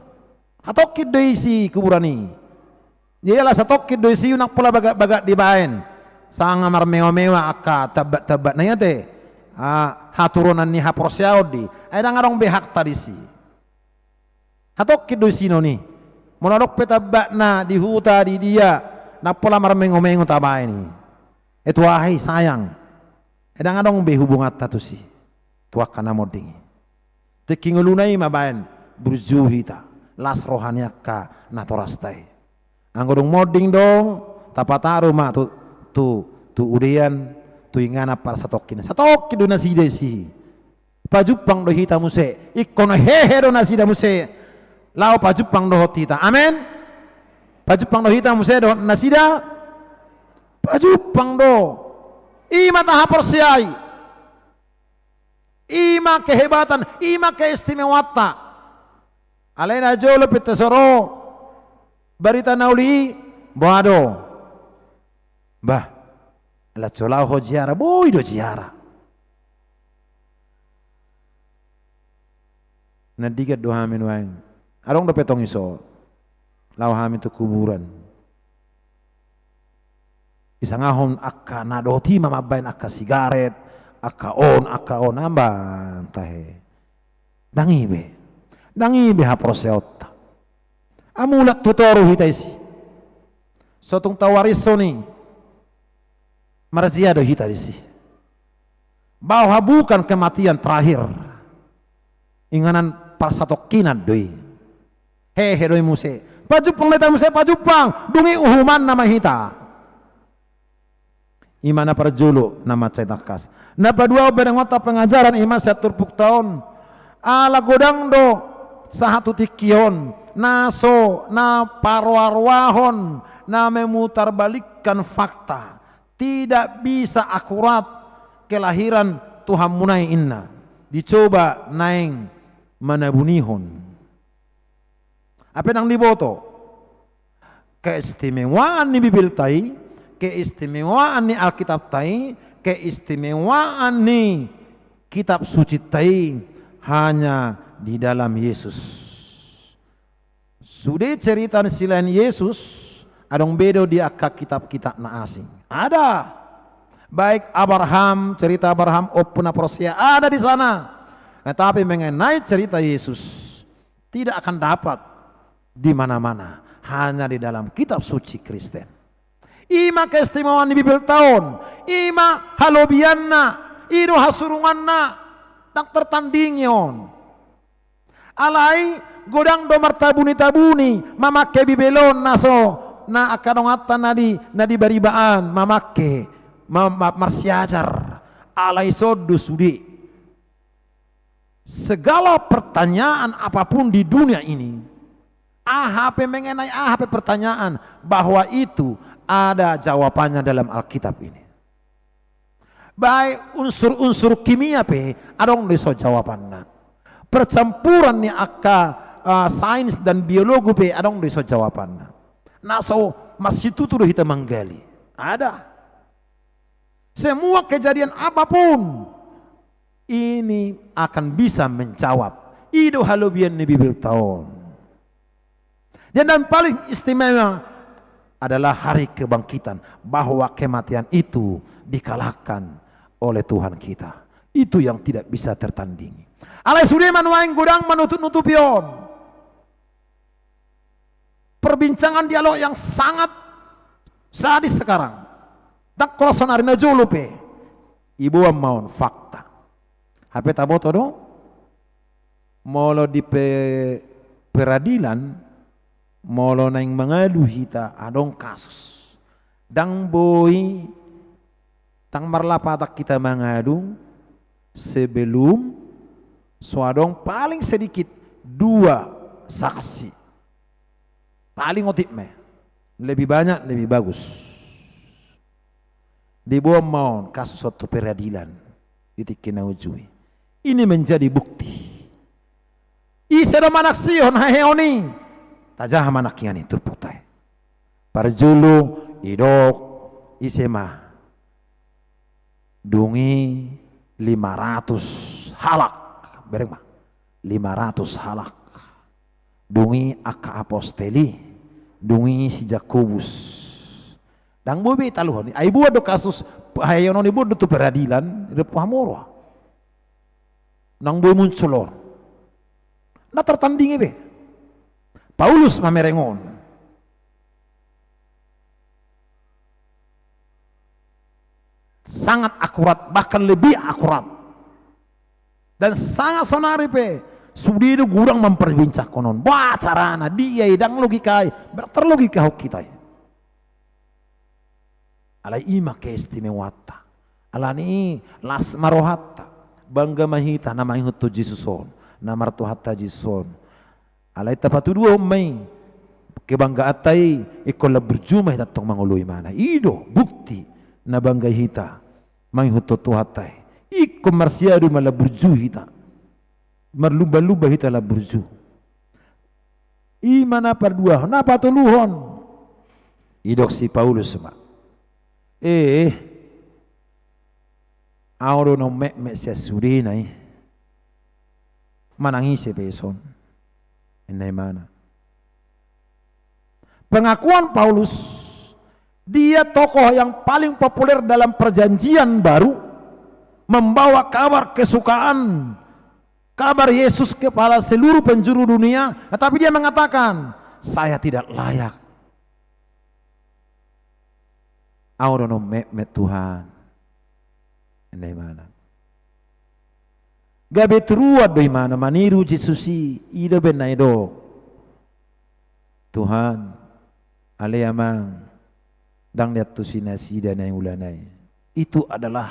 hatokid deisi kuburani yelah satokid deisi unak pula bagak di baen sanga marmewa-mewa aka tabat na yate haturunan ni haporsiaudi ay ngarong behak tadisi hatokid deisi noni monarok petabat na di huta di dia na pula marmengo-mengo tabaeni itu wahai sayang edang adong be hubungat tatusi tuak kana moding tekingulunai mabaen burjuhita las rohania ka natorastai anggodong moding dong tapataru ma tu udian tu ingana para satokin duna si desi pajupang do hita muse ikkono hehe do nasida muse lao pajupang do hotita, amen. Pajupang do hita muse do nasida pajupang do ima taha persiai, ima kehebatan, ima keistimewata. Alena jolo petesoro barita nauli boado bah la colau ho jiara boy do jiara nadigat do hamin waing arong do petong iso lau hamin tu kuburan isangahon akka nadoti mamabain akka sigaret akka on amban tahe dangibe ha proseota amulat tutoru hitaisi sotung tawariso ni marzia do hitarisi bahwa bukan kematian terakhir inganan pasatokinan doi hehe doi muse pajupang leta muse pajupang dungi uhuman nama hita imana perjulu nama cetakas napa dua berengota pengajaran ima setur tahun ala godang do sahatu tikion naso na parwarwahon na memutar balikkan fakta tidak bisa akurat kelahiran Tuhan munai inna dicoba naing manabunihon apa nang diboto keistimewaan ni Bibil tai, keistimewaan ni Alkitab tai, keistimewaan ni kitab suci tai hanya di dalam Yesus. Sudah cerita selain Yesus adong bedo di akka kitab-kitab na asing. Ada. Baik Abraham, cerita Abraham opuna prosia ada di sana. Tetapi mengenai cerita Yesus tidak akan dapat di mana-mana, hanya di dalam kitab suci Kristen. Ima keistimewaan di Bibil tahun, ima halobianna, ido hasurunganna, tak tertandingion. Alai godang do martabuni-tabuni, mamake bibelon naso na akadong atta nadi baribaan, mamake marsiajar, alai sodu sudi. Segala pertanyaan apapun di dunia ini, mengenai pertanyaan bahwa itu ada jawabannya dalam Alkitab ini. Baik unsur-unsur kimia adong deso jawabannya. Percampuran ni sains dan biologi adong deso jawabannya. Naso masih tutu kita menggali. Ada. Semua kejadian apapun ini akan bisa menjawab. Ido halobian ni Bibil tahun. Dan paling istimewa adalah hari kebangkitan, bahwa kematian itu dikalahkan oleh Tuhan kita. Itu yang tidak bisa tertandingi. Alai sudiman waing gudang menutup-nutupion. Perbincangan dialog yang sangat sadis sekarang. Tak kolosan arina julupe. Ibu maun fakta. Hape taboto do? Molo di peradilan, molo naing mengadu hita adong kasus. Dang boy, tang marlapatak kita mengadu sebelum suadong paling sedikit 2 saksi. Paling otip lebih banyak lebih bagus. Di bawah maun kasus suatu peradilan titik kena ujui. Ini menjadi bukti. Isero manak sion haheoni. Tajah manak yani terputai. Parjulu idok isema. Dungi 500 halak. Bereng mah. 500 halak. Dungi akka aposteli. Dungi si Jakobus. Dang bobe taluhon. Ai buat do kasus hayono ni buat do peradilan de pahamoro. Nang boy munculor. Na tertandingi be. Paulus mamerengon. Sangat akurat, bahkan lebih akurat. Dan sangat sonari pe. Sudi itu gurang memperbincang konon. Wah carana dia idang logikai. Terlogika hok kita. Alai ima keistimewata. Alani las marohatta. bangga mahita na mahihut to Jesuson, na marto hatta Jesuson. Alay tapatuduo may kebangga atay ikola berjumah datong manguloy mana. Ido bukti na bangga hita mahihut to hatay. Iko marsiado mala berju hita. Marluba-luba hita la berju. Imana pardua na patuluhon. Idok si Paulus ma. Auro no me siya suri na manangis si Beson. Inay mana. Pengakuan Paulus, dia tokoh yang paling populer dalam perjanjian baru, membawa kabar kesukaan, kabar Yesus kepada seluruh penjuru dunia, tetapi dia mengatakan, saya tidak layak. Auro no me Tuhan. Inay mana. Gabe truad do imana maniru Jesusi ida benaido. Tuhan ale amang dang lihat tu sinasida na ulanay. Itu adalah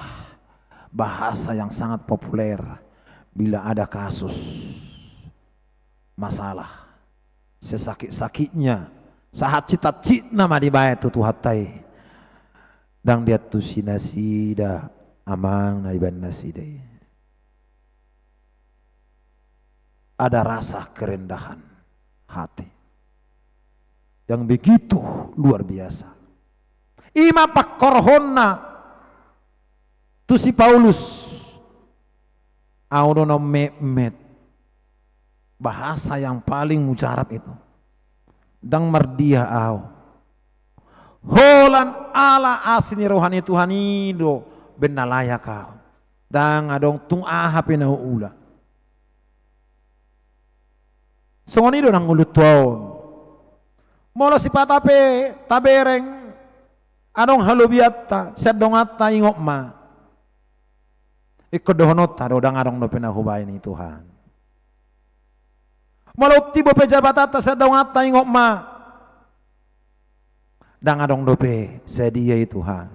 bahasa yang sangat populer bila ada kasus masalah sesakit-sakitnya sahat cita-cita nama dibayar tu hatai dang lihat tu sinasida amang na iban nasida. Ada rasa kerendahan hati yang begitu luar biasa. Ima pakorhonna tu si Paulus audono met bahasa yang paling mujarab itu dang mardia au holan ala asini rohani Tuhanido benalaya kau dang adong tung ahap na ula. Songonido nang ulut tuon. Molo si patape tabereng anong halubiata sedongata ingok ma. Ikodohonota dodang adong no pinahubay ni Tuhan. Molo tibo pejabatata sedongata ingok ma. Dang adong dope sedia Tuhan.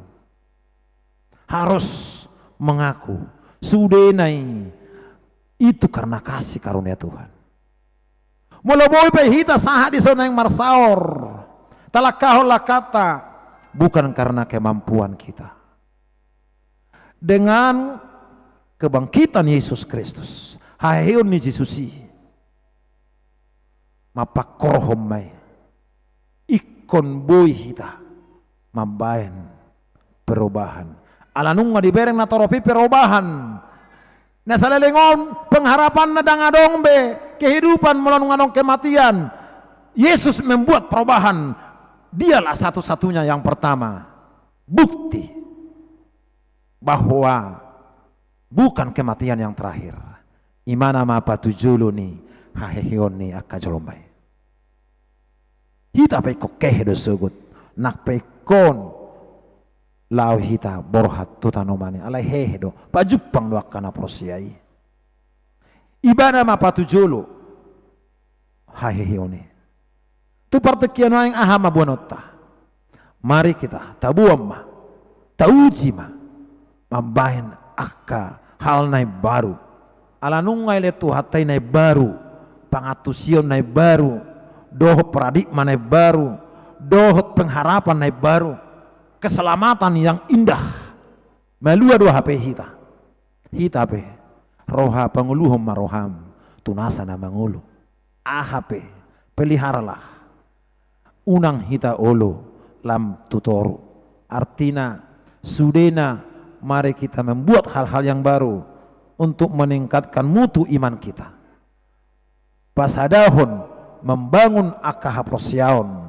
Harus mengaku sudenai itu karena kasih karunia Tuhan. Moloboy pa hita saha di sana yang marsaor. Talakaholah kata bukan karena kemampuan kita. Dengan kebangkitan Yesus Kristus. Haheon ni Jesusi. Mapakorhom may. Ikon boy hita. Mambayan perubahan. Alanung nga dibereng na toropi perubahan. Nasa lelengon pengharapan na dangadong be. Kehidupan melalui nganong kematian. Yesus membuat perubahan. Dialah satu-satunya yang pertama. Bukti bahwa bukan kematian yang terakhir. Imana mapa tujulo ni hahehion ni akajolombay. Hita peko kehedo sugut. Nak pekon lau hita borhat tutanomani alay hehedo. Pajupang doak kana prosiai. Ibana mapatujolo hahehione tu partekiano yang ahama bonota. Mari kita tabuam ma tauji ma mambahin akka hal nai baru alanungay letu hatai nai baru pangatusion nai baru dohot paradigma nai baru dohot pengharapan nai baru keselamatan yang indah melua dua HP hita pe roha panguluhum maroham tunasa na mangulu ahape peliharalah unang hita olo lam tutoru artina sudena mari kita membuat hal-hal yang baru untuk meningkatkan mutu iman kita pasadahon membangun akaha prosyaon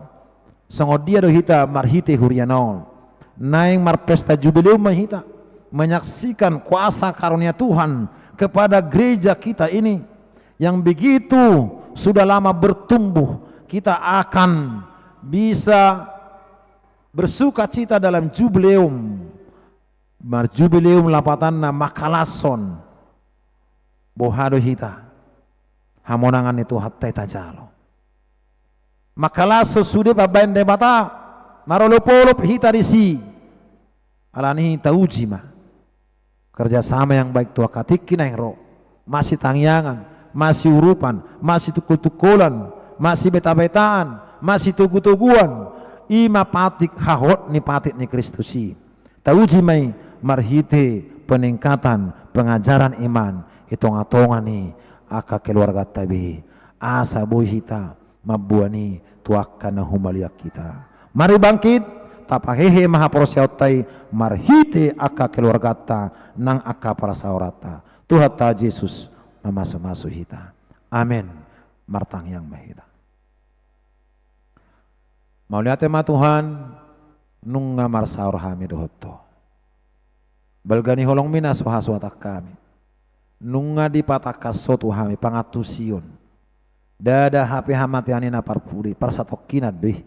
songodia do hita marhite hurianon naing marpesta jubileum mahita menyaksikan kuasa karunia Tuhan kepada gereja kita ini yang begitu sudah lama bertumbuh. Kita akan bisa bersuka cita dalam jubileum. Marjubileum lapatanna makalason bohado hita hamonangan itu hatta tajalo. Makalaso sudah babain debata marolopolop hita risi alani taujima kerjasama yang baik tua katiki na roh, masih tangyangan, masih urupan, masih tukul-tukulan, masih beta-betaan, masih tugu-tuguan, ima patik hahot ni patik ni Kristusi. Tauji mai marhite peningkatan pengajaran iman itong-atongan ni aka keluarga tabi asa boy hita mabuani tuakan na humaliak kita. Mari bangkit tapahehe maha porosyautay marhite aka keluarga ta nang aka para saurata. Tuhan ta Yesus mamaso-maso hita. Amin. Martang yang mahita. Mauliate ma Tuhan nung ngamar saur hami dohoto. Balgani holong mina suha-suhatak kami. Nunga di patakas sotu hami pangatusion. Dada hape hamatiani na parpuri parsatokina deh.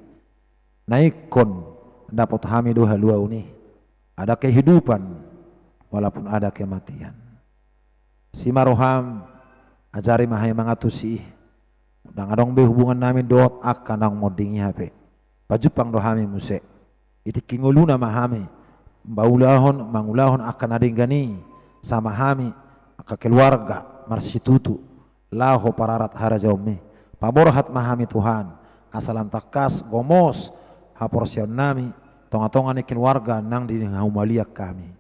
Naikon dapat hami doha lua uni. Ada kehidupan walaupun ada kematian. Si maroham ajari mahai mangatusi. Dang adong be hubungan nami dot akan dang modingi hape. Pajupang dohami muse. Iti kinguluna mahami. Baulahon mangulahon akan adinggani sama hami aka keluarga marsitutu laho pararat harajaume paborhat mahami Tuhan asalam takas gomos haporsion nami tonga-tonga ni keluarga nang di humaliak kami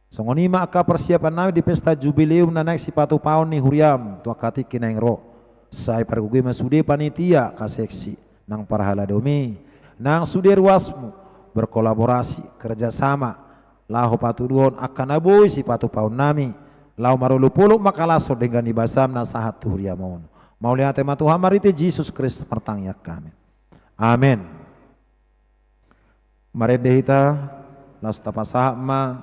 songonima aka persiapan nami di pesta jubileum na naik sipatu paon ni huriam tua katiki nang ro sai pargugi masude panitia kaseksi nang parhala domi nang sude ruasmu berkolaborasi kerjasama lahu patuduhon akan aboy si patu paun nami lau marulu puluk makalaso dengan ibasam nasahat tuhuriamon mau lihat tema Tuhan marite Yesus Kristus pertangyak kami amin. Marede hita las tapasaha ma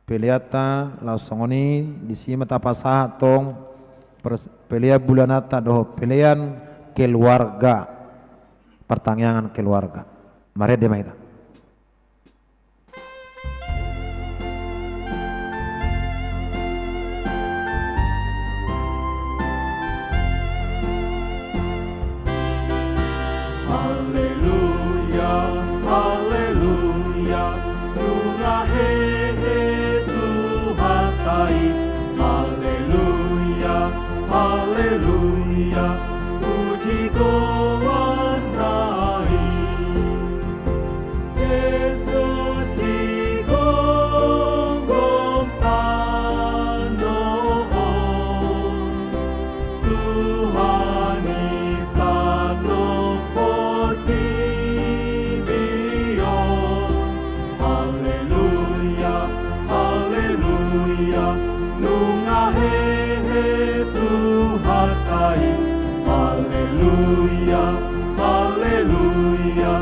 peliata las songoni disima tapasaha tong pelia bulanata doh pelian keluarga pertangyangan keluarga marede ma hita. Haleluya, tunga hehe Tuhatai. Haleluya, haleluya, puji Tuhanai. Yesus igonggong tanoon, Tuhan isano porti. Haleluya, haleluya,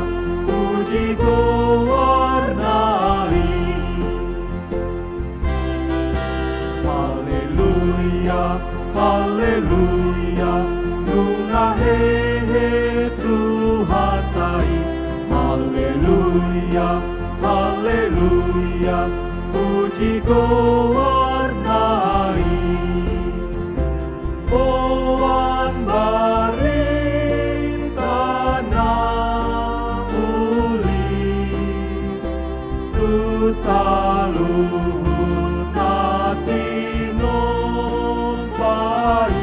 puji Tuhanai. Haleluya, haleluya, nunga hehe Tuhanai. Haleluya, haleluya, puji Tuhanai. Tuhan barintah na uli, tu saluhut hati nompai.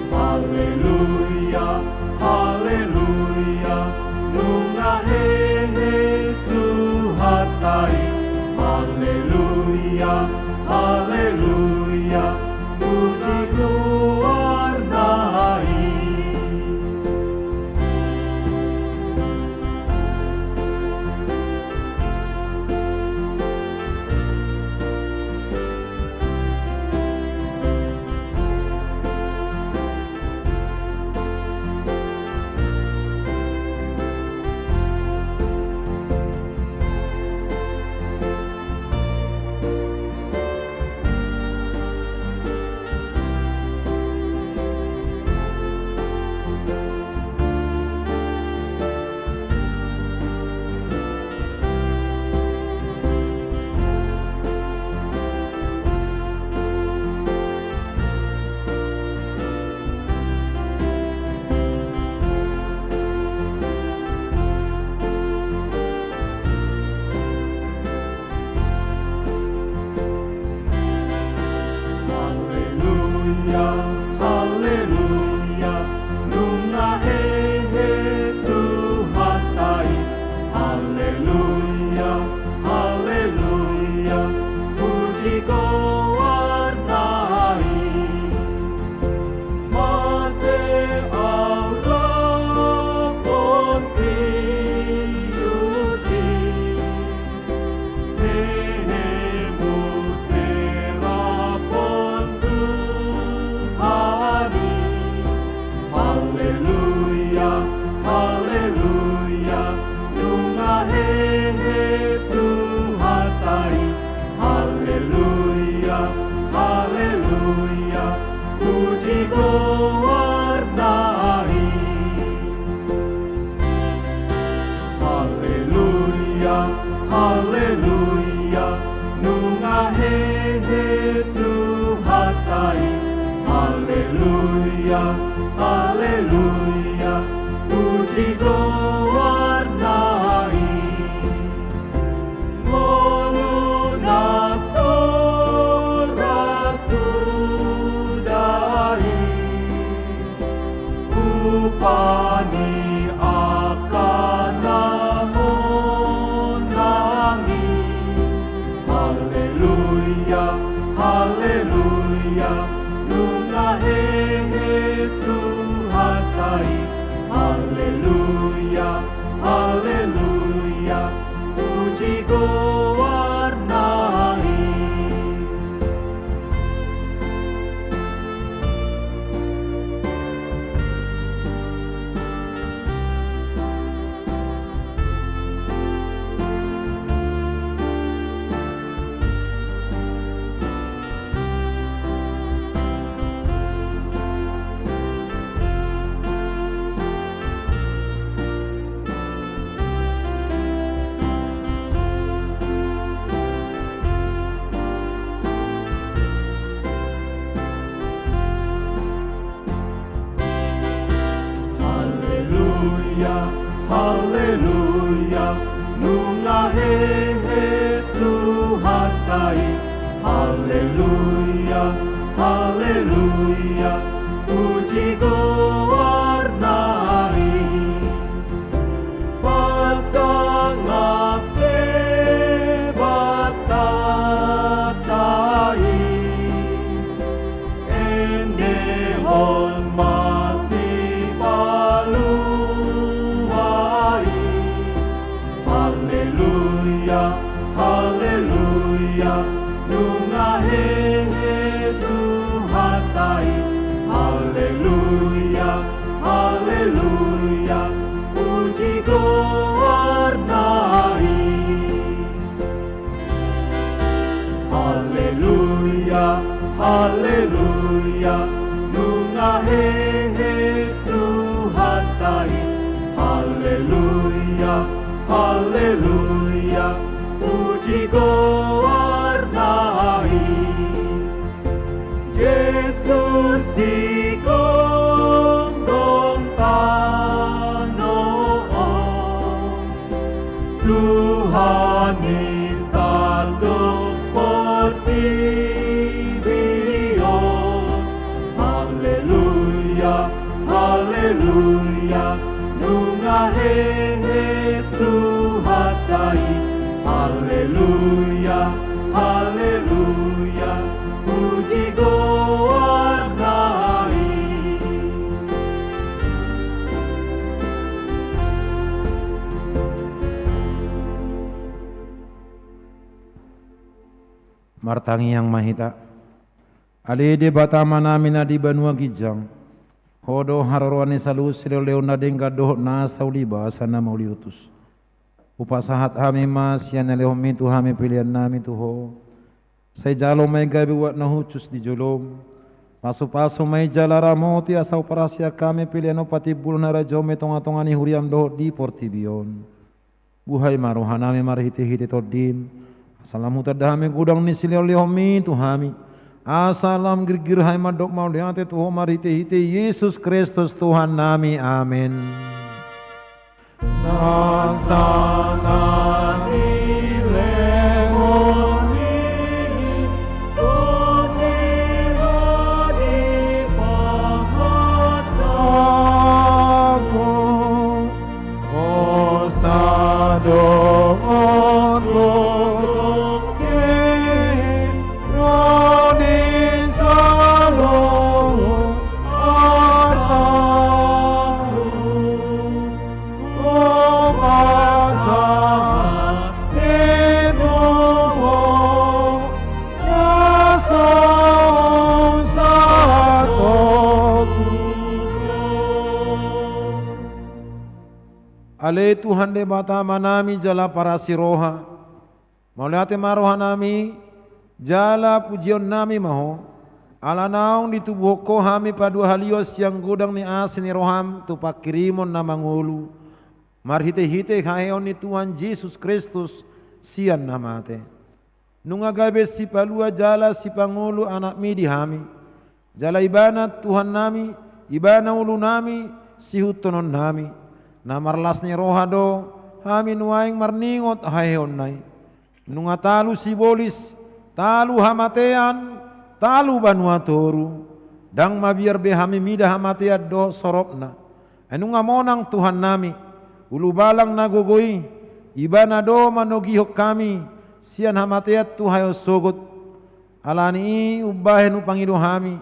Haleluya, haleluya, nunga hehe Tuhatai. Haleluya, haleluya, puji Tuhanai. nungahehe Tuhatai. Haleluya, haleluya, puji gowarnai. Pasangapke batatai, endehon masih paluai. Haleluya, haleluya, nungahehe Tuhatai. Haleluya, haleluya, puji gowarnai. Haleluya, haleluya, nungahehe Tuhatai. Haleluya, haleluya, puji gowarnai. Yesus digongong tanoon, Tuhan isandong portibirion. Haleluya, haleluya, nungahehe Tuhatai. Haleluya, haleluya, puji gowarnai. Martangi yang mahita alede batama namina di banua gijang hodo harorwani salus leo nadengga doh na sauli basana mauliutus upasahat hami mas yan leo mitu hami pilihan nami tuho say jalo may gabi wat nahucus di jolom pasu-pasu may jalara moti asau parasya kami pilihan patibul na rajome tonga-tongani huriam doh di portibion buhay maruhanami marhiti-hiti tordin Assalamu tadahami gudang ni silio lihomi tuhami. Assalam girgir hai madok mau liate tuho marite hite Yesus Kristus Tuhan nami. Amin. Nasanani lemoni Tonihani pahatago Osado ongo Ale Tuhan de bata manami jala para siroha. Mauliate maroha nami jala pujion nami maho. Ala naong di tubuh ko hami padu halios yang gudang ni asin ni roham tu pakirimon na mangulu. Marhite-hite haeon ni Tuhan Yesus Kristus sian namate. Nunga gabe si palua jala si pangulu anak mi di hami. Jala ibanat Tuhan nami, ibana ulu nami, si hutonon nami. Na marlas ni rohado hami nuaing marningot haeon nai. Nunga talu si bolis, talu hamatean, talu banua toru. Dang mabiar be hami mida hamatea do soropna. Nunga monang Tuhan nami, ulu balang nagogoi, ibana do manogihok kami, sian hamatea tuhayo sogot. Alani ubahen upangido hami,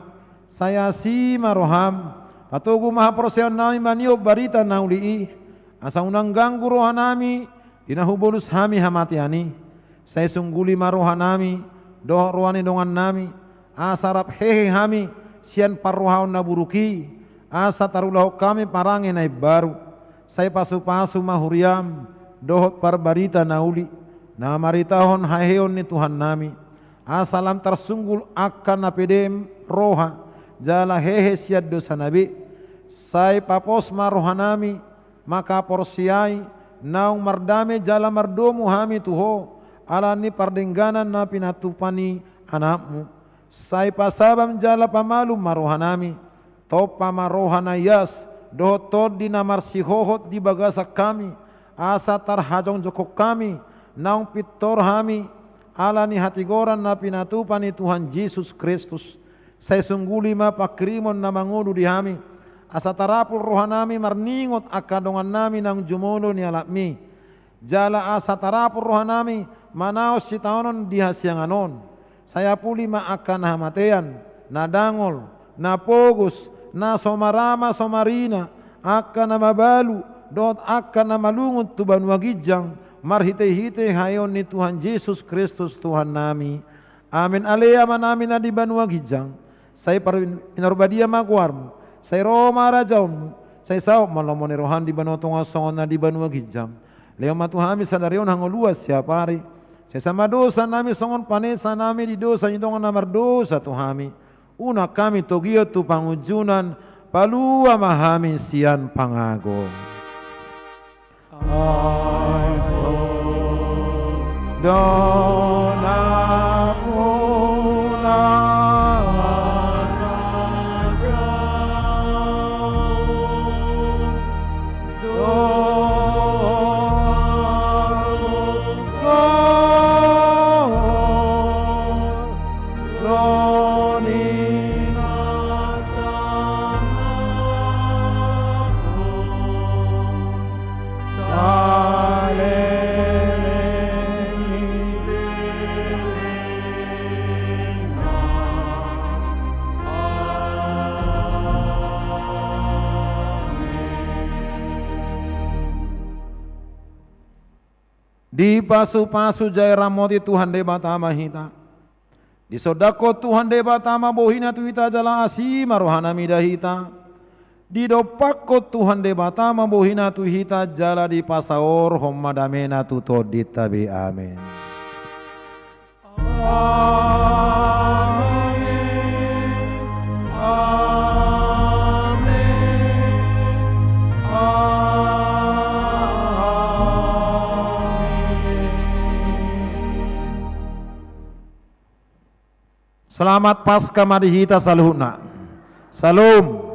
saya si maroham, Patugu maha proseon nami manio barita nauli asa unang ganggu roha nami inahubolus hami hamatiani saya sungguli maroha nami doh rohani dongan nami asarap hehe hami sian parrohaon naburuki asa tarulah kami parange nai baru saya pasu-pasu mahuriam dohot parbarita nauli na maritahon haheon ni Tuhan nami asalam tersunggul akan napedem roha jala hehe siad dosa nabi sai papos marohanami maka porsiai naung mardame jala mardomu hami tuho alani pardengganan na pinatupani anakmu sai pasabam jala pamalu marohanami topa marohanayas dohotod di namar sihohot di bagasak kami asa tarhajong jokok kami, naung pitor hami, ala ni hatigoran na pinatupan ni Tuhan Yesus Kristus. Saya sungguli ma pakrimon na mangudu di hami, asa tarapul rohanami marningot akadongan nami nang jumulo ni alakmi. Jala asa tarapul rohanami manaos si taonon dihasyanganon. Saya puli ma akan hamatean, na dangol, na pogus, na somarama somarina, akan na mabalu, dot akan na malungot tuban wagijang, marhite-hite hayon ni Tuhan Yesus Kristus Tuhan nami. Amin. Alea manami na di banua gijang. Saya pinarbadia magwarmo. Saya Roma rajaon. Saya sao malomone rohan di banua tonga songon na di banua gijang. Leo matuhami sadarion hangoluas siapari. Saya sama dosa nami songon panesa nami di dosa indongan namar dosa tuhami. Una kami togio tu pangujunan palua mahami sian pangago. Dona pula raja, di pasu-pasu jaya ramoti Tuhan deba tama hita. Di sodako Tuhan deba tama bohina tu hita jala asima rohana midahita. Di dopako Tuhan deba tama bohina tu hita jala di pasaor hommadamena tu todit tabi amin. Selamat Paskah Madihita Saluhna. Salam.